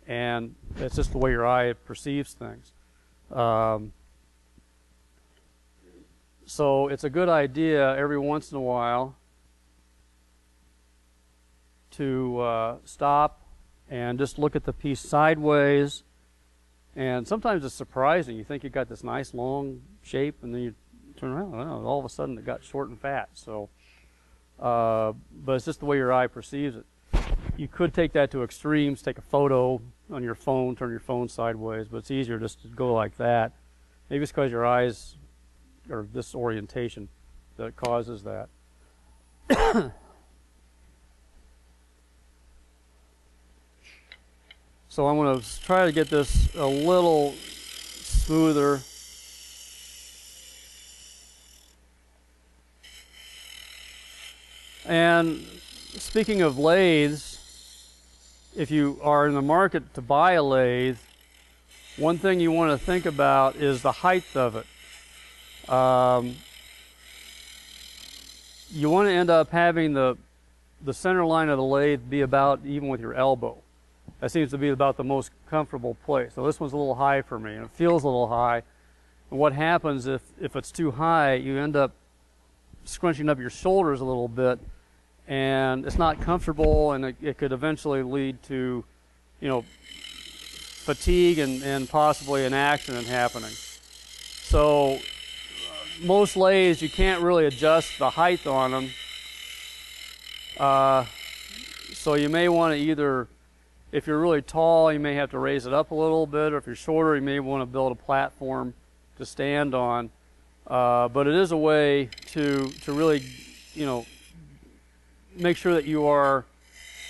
And it's just the way your eye perceives things. So it's a good idea every once in a while to stop and just look at the piece sideways. And sometimes it's surprising. You think you got this nice long shape, and then you turn around, and all of a sudden it got short and fat. So, but it's just the way your eye perceives it. You could take that to extremes, take a photo on your phone, turn your phone sideways, but it's easier just to go like that. Maybe it's because your eyes are this orientation that causes that. So I'm going to try to get this a little smoother. And speaking of lathes, if you are in the market to buy a lathe, one thing you want to think about is the height of it. You want to end up having the center line of the lathe be about even with your elbow. That seems to be about the most comfortable place. So this one's a little high for me, and it feels a little high. And what happens if it's too high, you end up scrunching up your shoulders a little bit, and it's not comfortable, and it could eventually lead to, you know, fatigue and possibly an accident happening. So most lathes, you can't really adjust the height on them. So you may want to either, if you're really tall, you may have to raise it up a little bit, or if you're shorter, you may want to build a platform to stand on. But it is a way to really, you know, make sure that you are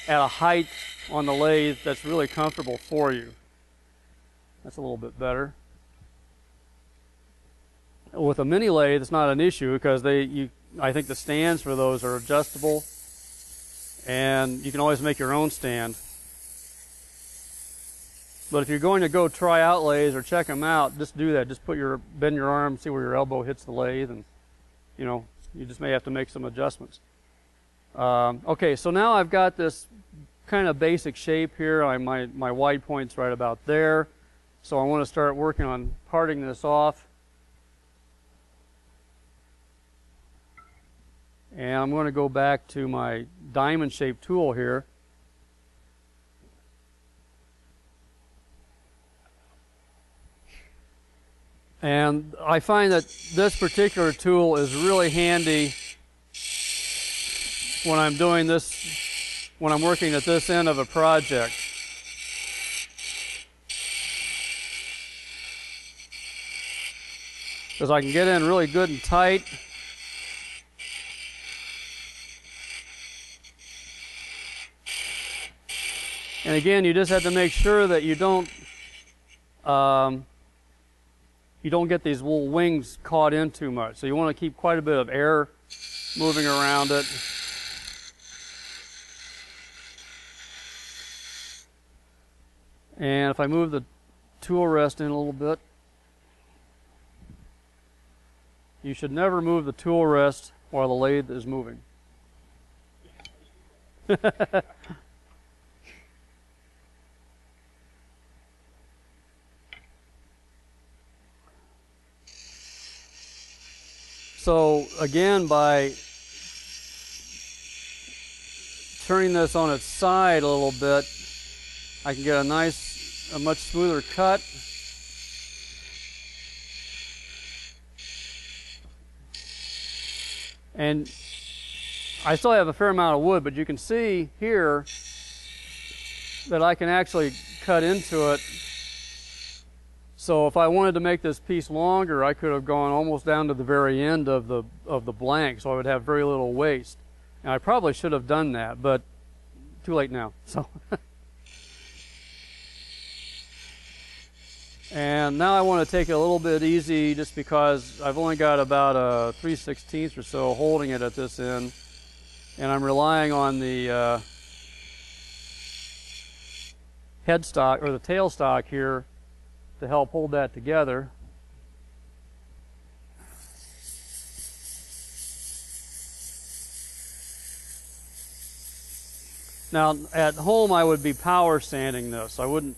at a height on the lathe that's really comfortable for you. That's a little bit better. With a mini lathe, it's not an issue because I think the stands for those are adjustable, and you can always make your own stand. But if you're going to go try out lathes or check them out, just do that. Just bend your arm, see where your elbow hits the lathe, and you know, you just may have to make some adjustments. Okay, so now I've got this kind of basic shape here. My wide point's right about there. So I want to start working on parting this off. And I'm going to go back to my diamond-shaped tool here. And I find that this particular tool is really handy when I'm doing this, when I'm working at this end of a project. Because I can get in really good and tight. And again, you just have to make sure that you don't get these little wings caught in too much. So you want to keep quite a bit of air moving around it. And if I move the tool rest in a little bit, you should never move the tool rest while the lathe is moving. So again, by turning this on its side a little bit, I can get a much smoother cut. And I still have a fair amount of wood, but you can see here that I can actually cut into it. So if I wanted to make this piece longer, I could have gone almost down to the very end of the blank, so I would have very little waste. And I probably should have done that, but too late now. So and now I want to take it a little bit easy, just because I've only got about a 3/16 or so holding it at this end, and I'm relying on the headstock or the tailstock here to help hold that together. Now at home I would be power sanding this. I wouldn't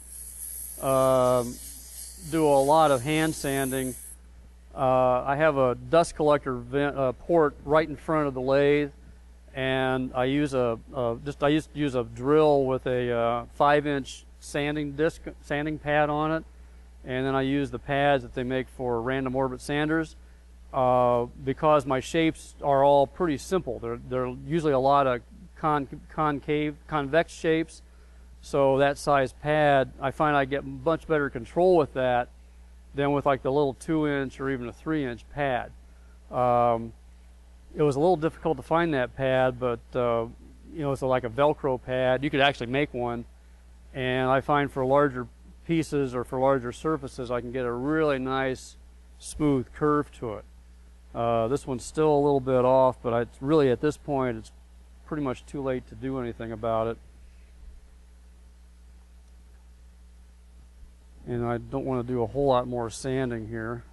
do a lot of hand sanding. I have a dust collector port right in front of the lathe, and I use I used to use a drill with a 5-inch sanding pad on it, and then I use the pads that they make for random orbit sanders. Because my shapes are all pretty simple. They're usually a lot of convex shapes. So that size pad, I find I get much better control with that than with like the little 2-inch or even a 3-inch pad. It was a little difficult to find that pad, but you know, it's like a Velcro pad. You could actually make one, and I find for larger pieces or for larger surfaces, I can get a really nice smooth curve to it. This one's still a little bit off, but it's really at this point it's pretty much too late to do anything about it. And I don't want to do a whole lot more sanding here.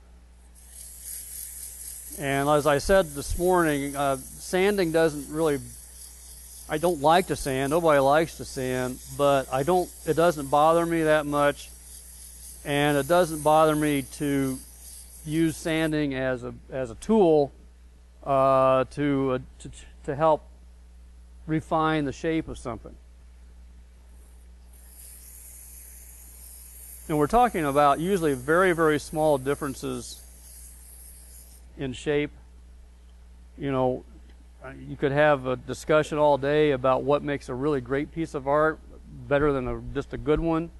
And as I said this morning, sanding doesn't really, I don't like to sand. Nobody likes to sand, but it doesn't bother me that much. And it doesn't bother me to use sanding as a tool to help refine the shape of something. And we're talking about usually very, very small differences in shape. You know, you could have a discussion all day about what makes a really great piece of art better than just a good one.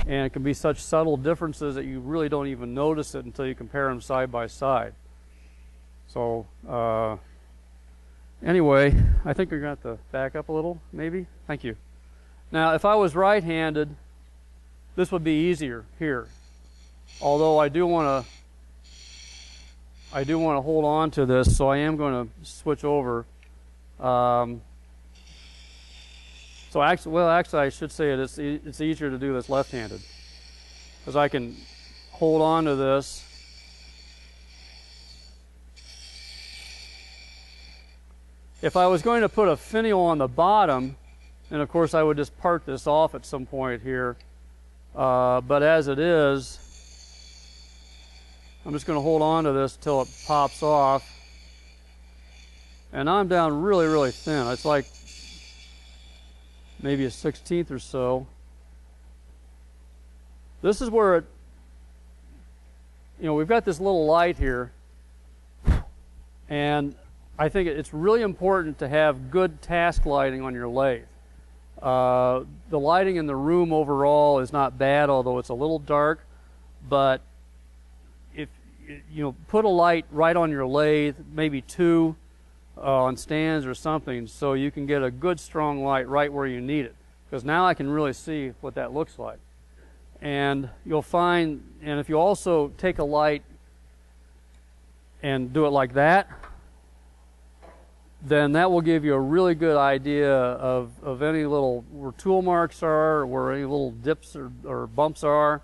And it can be such subtle differences that you really don't even notice it until you compare them side by side. So anyway, I think we're going to have to back up a little, maybe. Thank you. Now, if I was right-handed, this would be easier here. Although I do want to hold on to this, so I am going to switch over. So actually, I should say it's easier to do this left-handed, because I can hold on to this. If I was going to put a finial on the bottom, then of course I would just part this off at some point here. But as it is, I'm just going to hold on to this till it pops off. And I'm down really, really thin. It's like maybe a 1/16 or so. This is where we've got this little light here. And I think it's really important to have good task lighting on your lathe. The lighting in the room overall is not bad, although it's a little dark. But if put a light right on your lathe, maybe 2 on stands or something, so you can get a good strong light right where you need it. Because now I can really see what that looks like. And you'll find, and if you also take a light and do it like that, then that will give you a really good idea of any little, where tool marks are, or where any little dips or bumps are,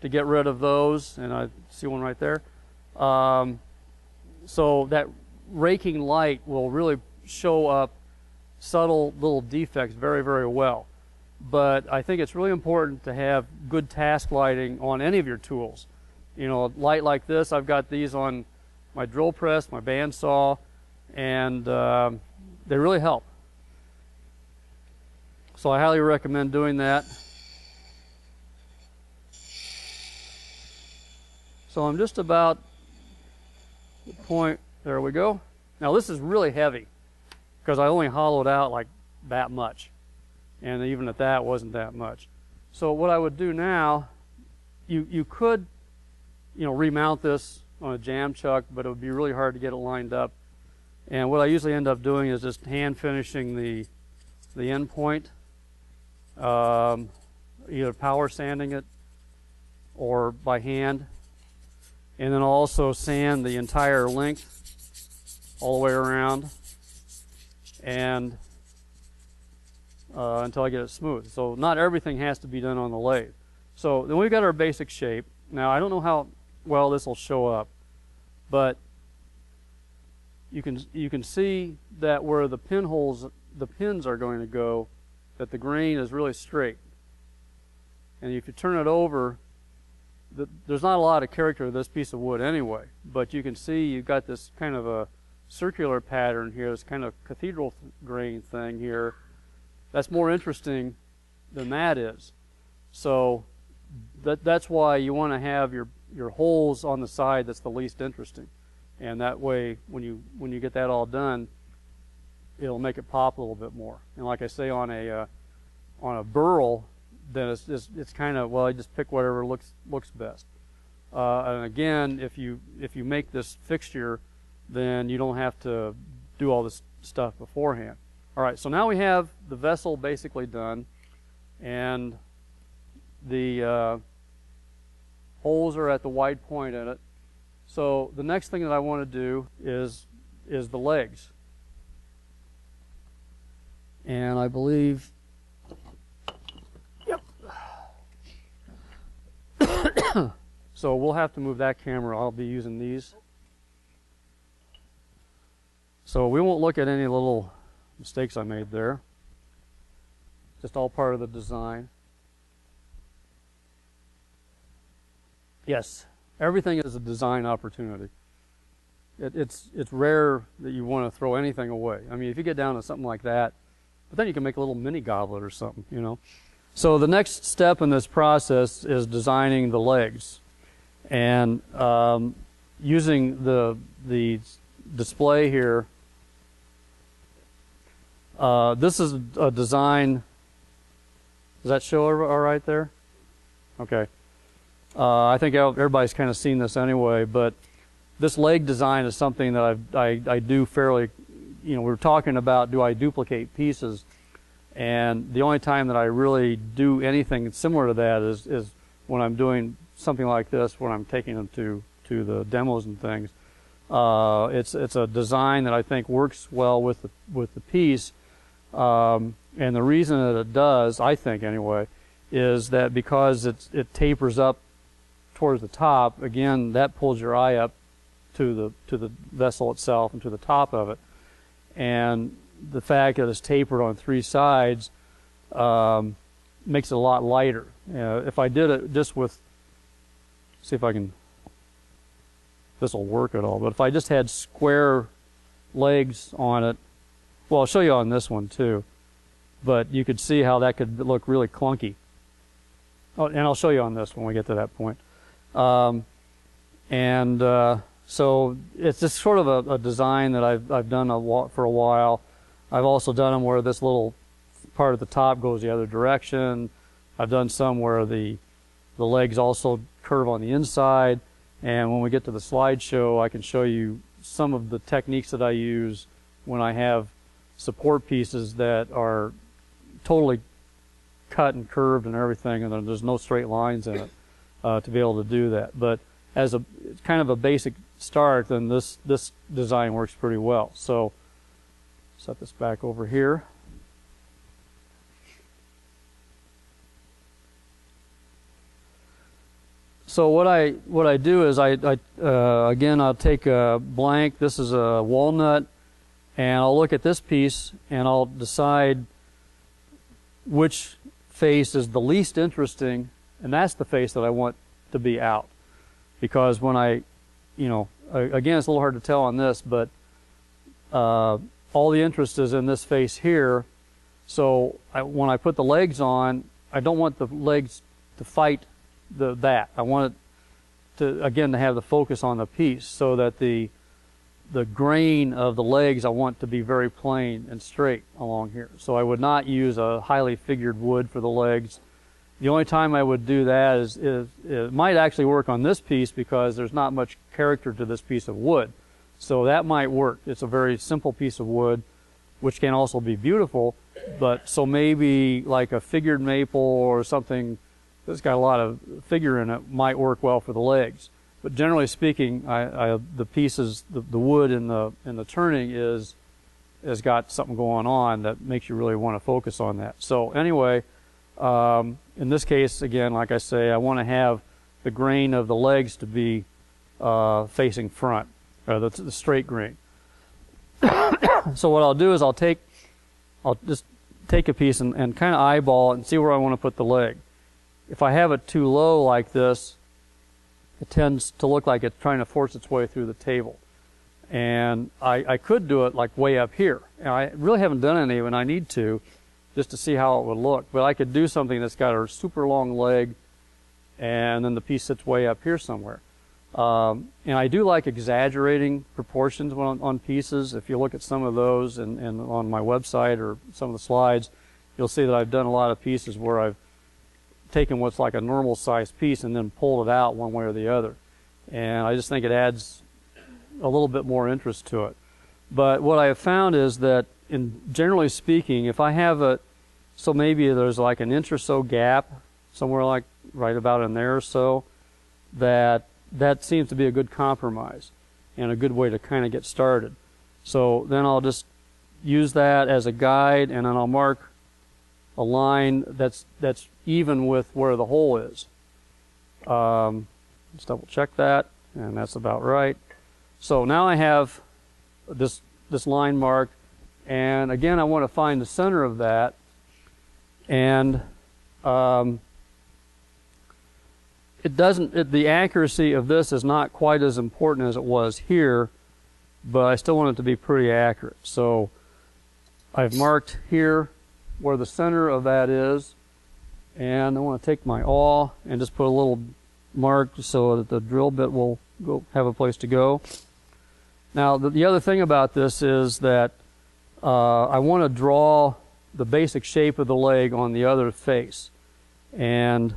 to get rid of those. And I see one right there. So that raking light will really show up subtle little defects very, very well. But I think it's really important to have good task lighting on any of your tools. A light like this, I've got these on my drill press, my bandsaw, and they really help. So I highly recommend doing that. So I'm just about the point, there we go. Now this is really heavy because I only hollowed out like that much. And even at that, wasn't that much. So what I would do now, you could, remount this on a jam chuck, but it would be really hard to get it lined up. And what I usually end up doing is just hand finishing the end point, either power sanding it or by hand. And then I'll also sand the entire length all the way around and until I get it smooth. So not everything has to be done on the lathe. So then we've got our basic shape. Now I don't know how well this will show up, but you can see that where the pins are going to go, that the grain is really straight. And if you turn it over, there's not a lot of character to this piece of wood anyway, but you can see you've got this kind of a circular pattern here, this kind of cathedral grain thing here. That's more interesting than that is. So that's why you want to have your holes on the side that's the least interesting. And that way, when you get that all done, it'll make it pop a little bit more. And like I say, on a burl, then it's kind of, well, I just pick whatever looks best. And again, if you make this fixture, then you don't have to do all this stuff beforehand. All right, so now we have the vessel basically done, and the holes are at the wide point in it. So the next thing that I want to do is the legs. And I believe, yep. So we'll have to move that camera. I'll be using these. So we won't look at any little mistakes I made there. Just all part of the design. Yes, everything is a design opportunity. It's rare that you want to throw anything away. I mean, if you get down to something like that, but then you can make a little mini goblet or something, So the next step in this process is designing the legs. And using the display here, this is a design. Does that show all right there? Okay. I think everybody's kind of seen this anyway, but this leg design is something that I do fairly, we're talking about, do I duplicate pieces? And the only time that I really do anything similar to that is when I'm doing something like this, when I'm taking them to the demos and things. It's a design that I think works well with the piece. And the reason that it does, I think anyway, is that because it tapers up towards the top, again, that pulls your eye up to the vessel itself and to the top of it. And the fact that it's tapered on three sides makes it a lot lighter. If I did it just with, see if I can, this will work at all, but if I just had square legs on it, well, I'll show you on this one too, but you could see how that could look really clunky. Oh, and I'll show you on this when we get to that point. So it's just sort of a design that I've done for a while. I've also done them where this little part at the top goes the other direction. I've done some where the legs also curve on the inside. And when we get to the slideshow, I can show you some of the techniques that I use when I have support pieces that are totally cut and curved and everything, and there's no straight lines in it to be able to do that. But as a kind of a basic start, then this design works pretty well. So set this back over here. So what I do is again, I'll take a blank. This is a walnut, and I'll look at this piece and I'll decide which face is the least interesting, and that's the face that I want to be out. Because when again, it's a little hard to tell on this, but all the interest is in this face here. So when I put the legs on, I don't want the legs to fight that. I want it to, again, to have the focus on the piece, so that the grain of the legs I want to be very plain and straight along here. So I would not use a highly figured wood for the legs. The only time I would do that is it might actually work on this piece, because there's not much character to this piece of wood. So that might work. It's a very simple piece of wood, which can also be beautiful. But so maybe like a figured maple or something that's got a lot of figure in it might work well for the legs. But generally speaking, the pieces, the wood in the turning has got something going on that makes you really want to focus on that. So anyway, in this case, again, like I say, I want to have the grain of the legs to be facing front, or the straight grain. So what I'll do is I'll just take a piece and kind of eyeball it and see where I want to put the leg. If I have it too low like this, it tends to look like it's trying to force its way through the table. And I could do it like way up here. And I really haven't done any, and I need to, just to see how it would look. But I could do something that's got a super long leg, and then the piece sits way up here somewhere. And I do like exaggerating proportions on pieces. If you look at some of those and on my website or some of the slides, you'll see that I've done a lot of pieces where I've taken what's like a normal sized piece and then pulled it out one way or the other. And I just think it adds a little bit more interest to it. But what I have found is that, generally speaking, if I have it, so maybe there's like an inch or so gap, somewhere like right about in there or so, that seems to be a good compromise and a good way to kind of get started. So then I'll just use that as a guide, and then I'll mark a line that's even with where the hole is. Just double check that, and that's about right. So now I have this line marked, and again I want to find the center of that, and the accuracy of this is not quite as important as it was here, but I still want it to be pretty accurate. So I've marked here where the center of that is, and I want to take my awl and just put a little mark so that the drill bit will have a place to go. Now the other thing about this is that I want to draw the basic shape of the leg on the other face, and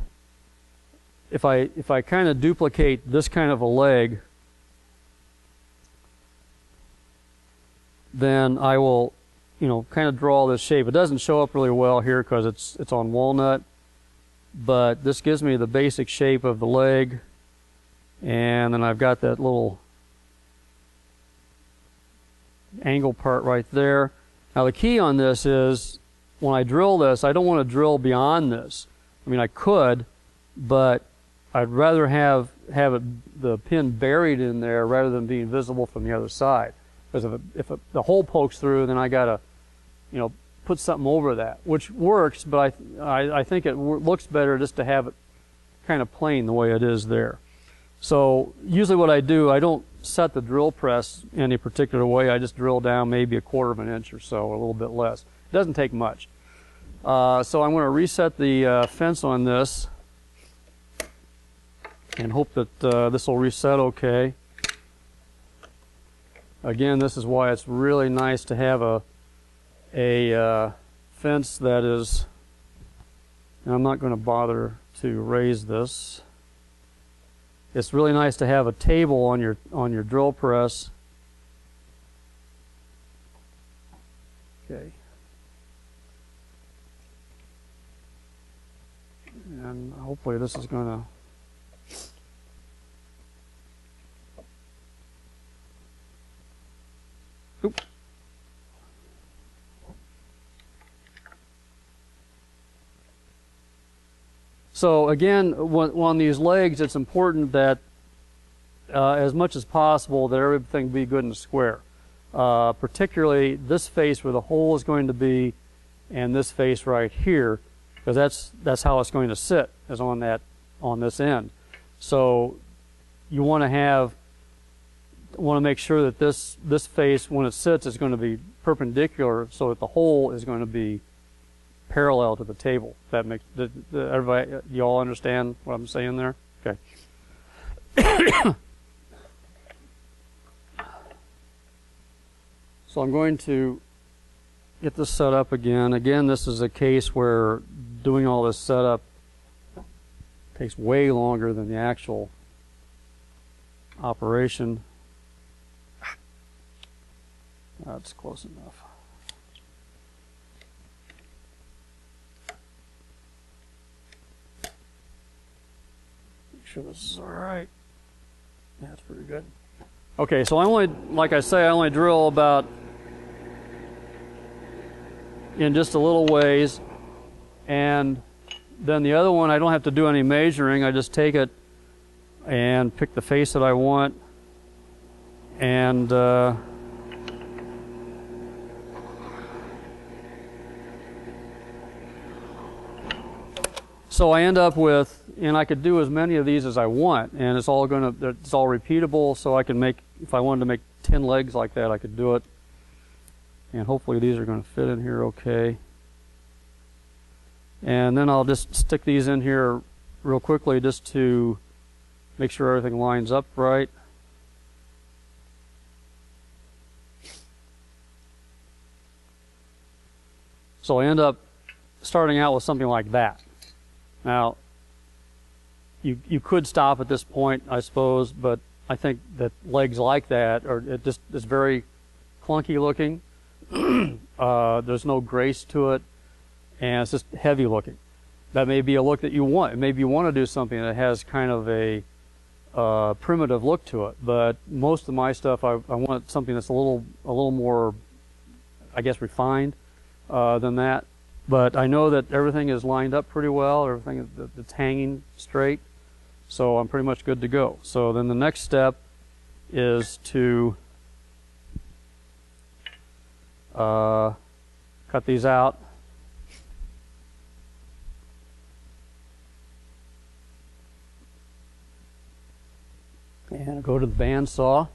if I kind of duplicate this kind of a leg, then I will, kind of draw this shape. It doesn't show up really well here because it's on walnut, but this gives me the basic shape of the leg, and then I've got that little angle part right there. Now the key on this is, when I drill this, I don't want to drill beyond this. I mean, I could, but I'd rather have the pin buried in there rather than being visible from the other side. Because if the hole pokes through, then I gotta, put something over that, which works, but I think it looks better just to have it kind of plain the way it is there. So usually what I do, I don't set the drill press any particular way. I just drill down maybe 1/4 of an inch or so, or a little bit less. It doesn't take much. So I'm going to reset the fence on this and hope that this will reset okay. Again, this is why it's really nice to have a fence that is, and I'm not going to bother to raise this. It's really nice to have a table on your drill press. Okay. And hopefully this is going to So again, on these legs, it's important that as much as possible that everything be good and square. Particularly this face where the hole is going to be, and this face right here, because that's how it's going to sit, is on this end. So you want to make sure that this face, when it sits, is going to be perpendicular, so that the hole is going to be parallel to the table. That makes everybody, you all understand what I'm saying there? Okay. So I'm going to get this set up again. Again, this is a case where doing all this setup takes way longer than the actual operation. That's close enough. Make sure this is all right. Yeah, that's pretty good. Okay, so I only, like I say, I only drill about in just a little ways, and then the other one I don't have to do any measuring. I just take it and pick the face that I want, and so I end up with, and I could do as many of these as I want, and it's all repeatable, so I can make, if I wanted to make 10 legs like that, I could do it. And hopefully these are going to fit in here okay. And then I'll just stick these in here real quickly just to make sure everything lines up right. So I end up starting out with something like that. Now, you could stop at this point, I suppose, but I think that legs like that it's very clunky looking. There's no grace to it, and it's just heavy looking. That may be a look that you want. Maybe you want to do something that has kind of a primitive look to it, but most of my stuff I want something that's a little more, I guess, refined than that. But I know that everything is lined up pretty well, everything that's hanging straight, so I'm pretty much good to go. So then the next step is to cut these out. And go to the bandsaw.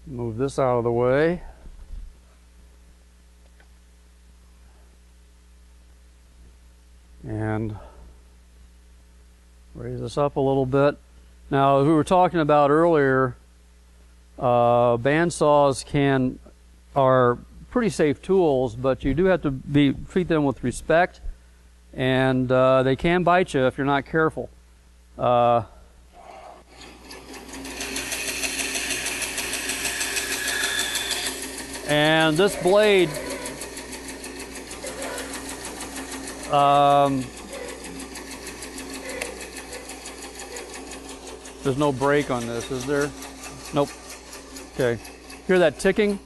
Move this out of the way. And raise this up a little bit. Now, as we were talking about earlier, bandsaws are pretty safe tools, but you do have to treat them with respect, and they can bite you if you're not careful. And this blade, there's no break on this, is there? Nope. Okay. Hear that ticking?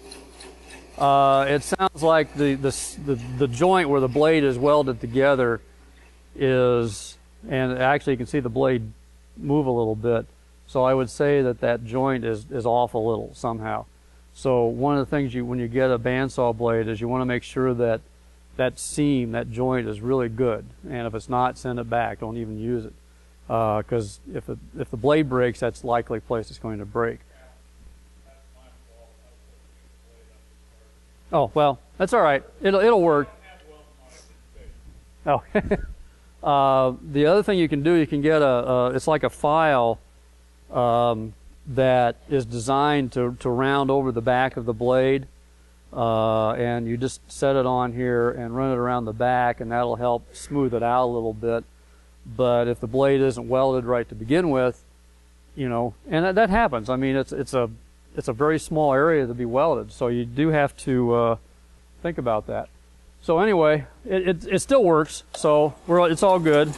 It sounds like the joint where the blade is welded together is, and actually you can see the blade move a little bit. So I would say that joint is off a little somehow. So one of the things when you get a bandsaw blade is you want to make sure that seam, that joint is really good. And if it's not, send it back. Don't even use it. Because if the blade breaks, that's likely place it's going to break. Oh, well, that's all right. It'll work. Oh. The other thing you can do, you can get it's like a file that is designed to round over the back of the blade, and you just set it on here and run it around the back, and that'll help smooth it out a little bit. But if the blade isn't welded right to begin with, and that happens. I mean, it's a very small area to be welded, so you do have to think about that. So anyway, it still works, so it's all good.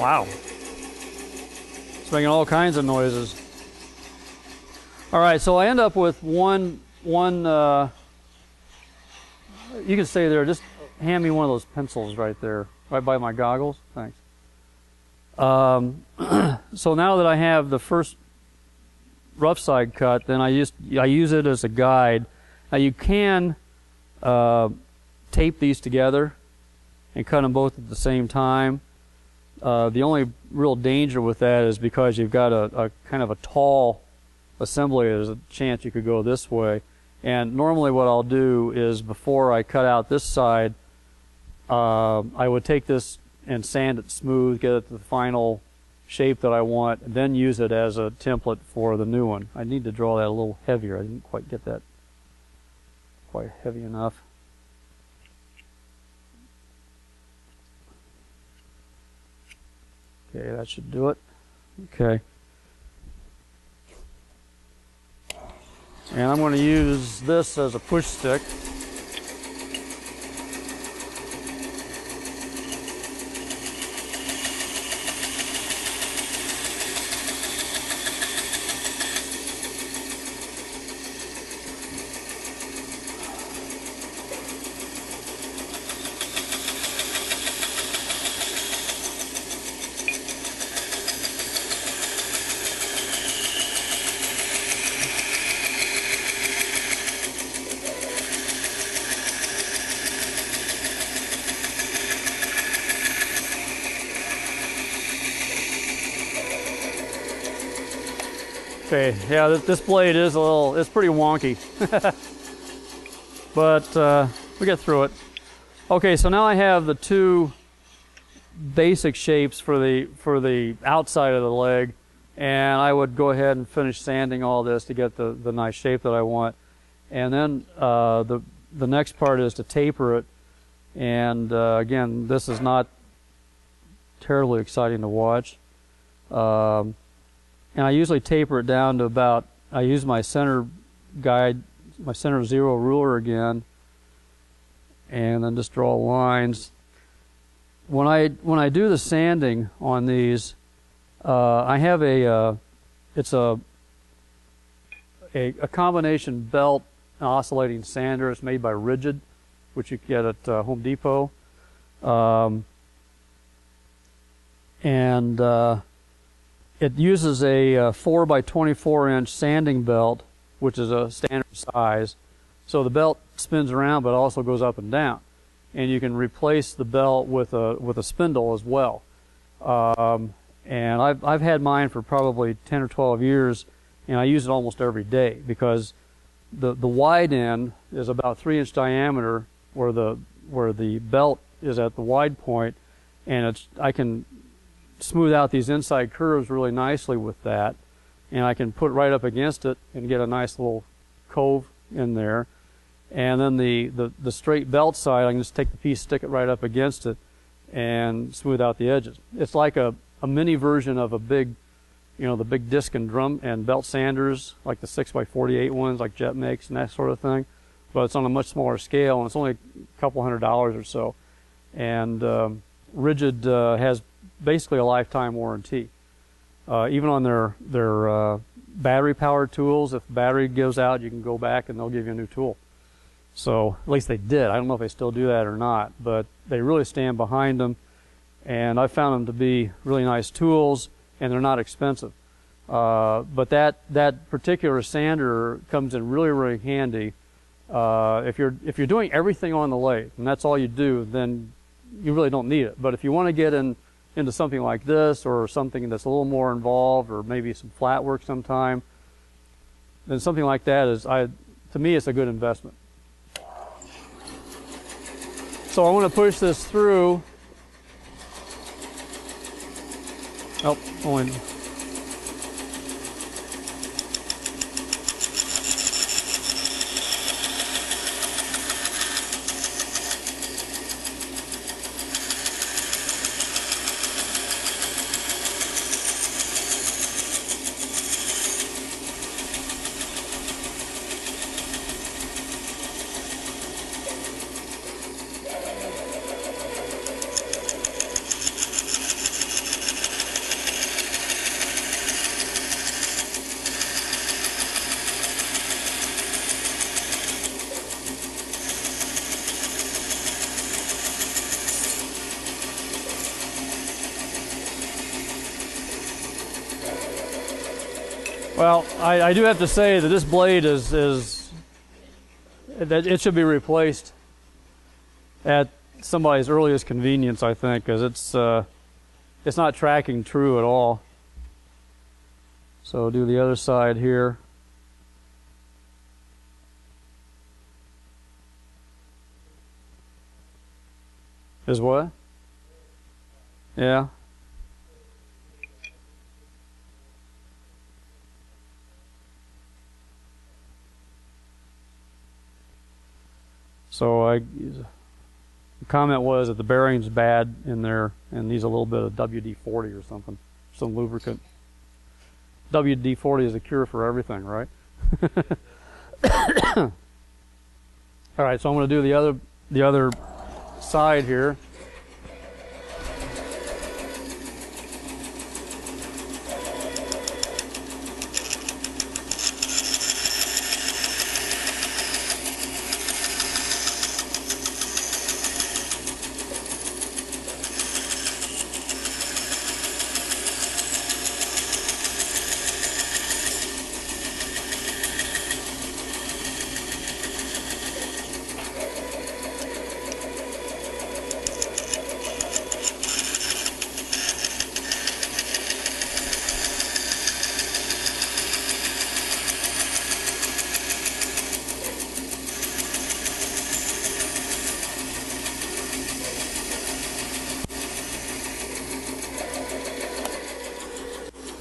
Wow. It's making all kinds of noises. All right, so I end up with one you can stay there, just hand me one of those pencils right there, right by my goggles. Thanks. So now that I have the first rough side cut, then I use it as a guide. Now you can tape these together and cut them both at the same time. The only real danger with that is because you've got a kind of a tall assembly, there's a chance you could go this way. And normally what I'll do is before I cut out this side, I would take this and sand it smooth, get it to the final shape that I want, and then use it as a template for the new one. I need to draw that a little heavier. I didn't quite get that quite heavy enough. Okay, that should do it. Okay. And I'm going to use this as a push stick. Okay, yeah, this blade is it's pretty wonky, but we get through it. Okay, so now I have the two basic shapes for the outside of the leg, and I would go ahead and finish sanding all this to get the nice shape that I want. And then the next part is to taper it, and again, this is not terribly exciting to watch. And I usually taper it down to about, I use my center guide, my center zero ruler again, and then just draw lines. When I do the sanding on these, I have it's a combination belt oscillating sander. It's made by Rigid, which you can get at Home Depot. It uses a 4 by 24 inch sanding belt, which is a standard size. So the belt spins around, but also goes up and down. And you can replace the belt with a spindle as well. And I've had mine for probably 10 or 12 years, and I use it almost every day because the wide end is about 3-inch diameter, where the belt is at the wide point, and I can smooth out these inside curves really nicely with that, and I can put right up against it and get a nice little cove in there. And then the straight belt side, I can just take the piece, stick it right up against it, and smooth out the edges. It's like a mini version of a big, the big disc and drum and belt sanders, like the 6x48 ones like Jet makes and that sort of thing, but it's on a much smaller scale, and it's only a couple $100 or so. And Rigid has basically a lifetime warranty. Even on their battery powered tools, if the battery goes out, you can go back and they'll give you a new tool. So at least they did. I don't know if they still do that or not, but they really stand behind them, and I found them to be really nice tools, and they're not expensive. But that particular sander comes in really, really handy. If you're doing everything on the lathe and that's all you do, then you really don't need it. But if you want to get into something like this, or something that's a little more involved, or maybe some flat work sometime, then something like that to me, it's a good investment. So I want to push this through. Oh, only. Well, I do have to say that this blade is that it should be replaced at somebody's earliest convenience, I think, because it's not tracking true at all. So do the other side here. Is what? Yeah. So the comment was that the bearing's bad in there and needs a little bit of WD-40 or something, some lubricant. WD-40 is a cure for everything, right? All right, so I'm going to do the other side here.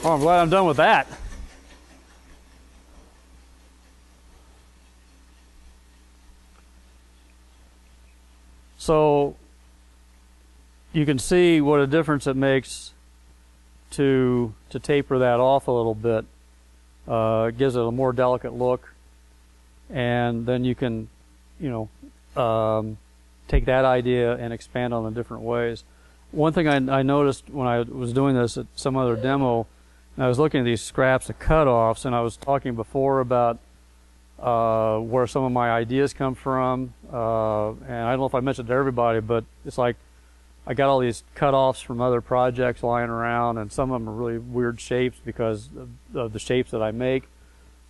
Oh, I'm glad I'm done with that. So you can see what a difference it makes to taper that off a little bit. It gives it a more delicate look, and then you can, take that idea and expand on it in different ways. One thing I noticed when I was doing this at some other demo, and I was looking at these scraps of cutoffs, and I was talking before about where some of my ideas come from, and I don't know if I mentioned it to everybody, but it's like I got all these cutoffs from other projects lying around, and some of them are really weird shapes because of the shapes that I make.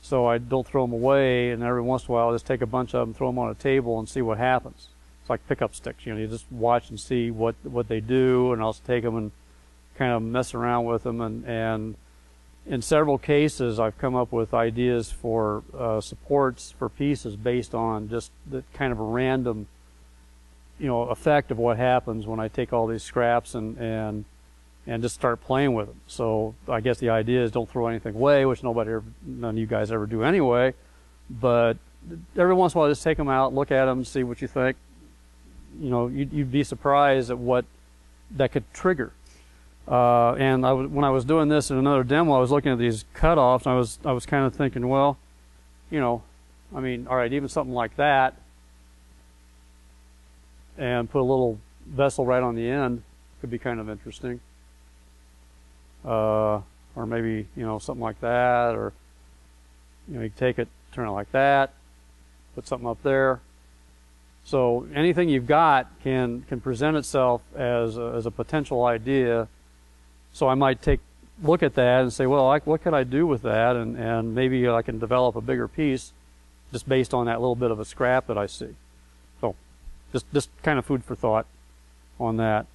So I don't throw them away, and every once in a while I'll just take a bunch of them, throw them on a table, and see what happens. It's like pickup sticks, you just watch and see what they do, and I'll just take them and kind of mess around with them, and in several cases I've come up with ideas for supports for pieces based on just the kind of a random effect of what happens when I take all these scraps and just start playing with them. So I guess the idea is don't throw anything away, which none of you guys ever do anyway, but every once in a while just take them out, look at them, see what you think. You'd be surprised at what that could trigger. And when I was doing this in another demo, I was looking at these cutoffs, and I was kind of thinking, well, all right, even something like that, and put a little vessel right on the end could be kind of interesting. Or maybe something like that, or you take it, turn it like that, put something up there. So anything you've got can present itself as a potential idea. So I might look at that and say, well, what could I do with that? And maybe I can develop a bigger piece just based on that little bit of a scrap that I see. So just kind of food for thought on that.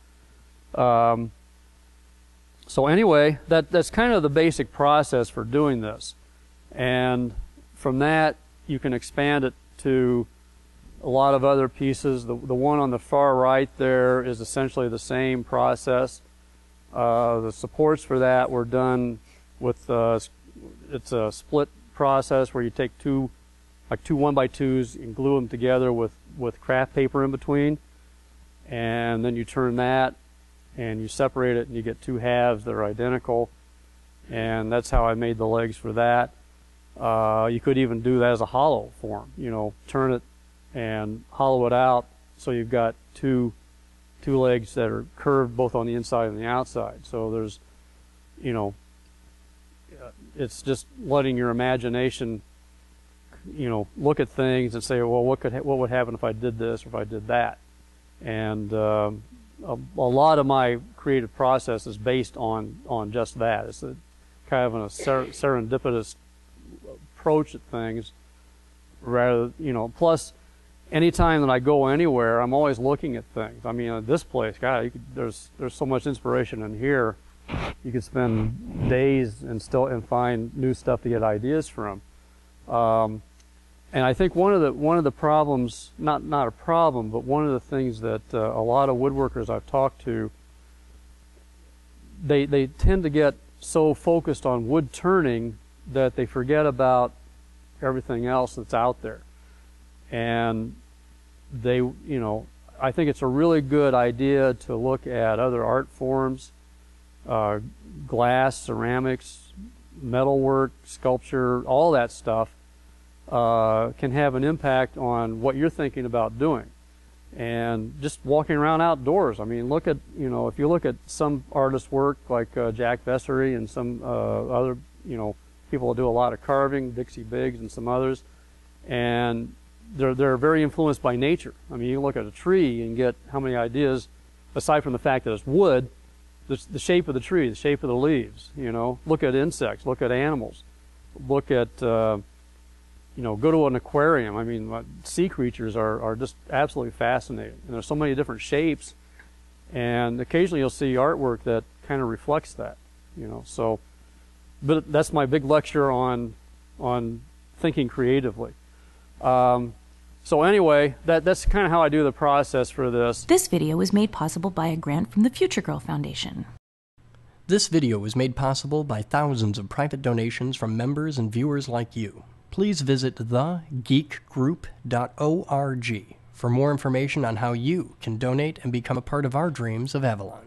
So anyway, that's kind of the basic process for doing this. And from that, you can expand it to a lot of other pieces. The one on the far right there is essentially the same process. The supports for that were done with it's a split process where you take two 1x2s and glue them together with craft paper in between, and then you turn that and you separate it and you get two halves that are identical, and that's how I made the legs for that. You could even do that as a hollow form, turn it and hollow it out so you've got two legs that are curved both on the inside and the outside. So there's, it's just letting your imagination, look at things and say, well, what would happen if I did this or if I did that? And a lot of my creative process is based on just that. It's kind of a serendipitous approach at things. Rather, plus, anytime that I go anywhere, I'm always looking at things. I mean, this place, God, there's so much inspiration in here. You could spend days and find new stuff to get ideas from. And I think one of the problems, not a problem, but one of the things that a lot of woodworkers I've talked to, they tend to get so focused on wood turning that they forget about everything else that's out there. And I think it's a really good idea to look at other art forms, glass, ceramics, metalwork, sculpture, all that stuff can have an impact on what you're thinking about doing. And just walking around outdoors, I mean, look at, if you look at some artists' work like Jack Vessery and some other, people who do a lot of carving, Dixie Biggs and some others, and they're very influenced by nature. I mean, you can look at a tree and get how many ideas, aside from the fact that it's wood, the shape of the tree, the shape of the leaves, Look at insects, look at animals, look at, go to an aquarium. I mean, sea creatures are just absolutely fascinating. And there's so many different shapes, and occasionally you'll see artwork that kind of reflects that, So, but that's my big lecture on thinking creatively. So anyway, that's kind of how I do the process for this. This video was made possible by a grant from the Future Girl Foundation. This video was made possible by thousands of private donations from members and viewers like you. Please visit thegeekgroup.org for more information on how you can donate and become a part of our dreams of Avalon.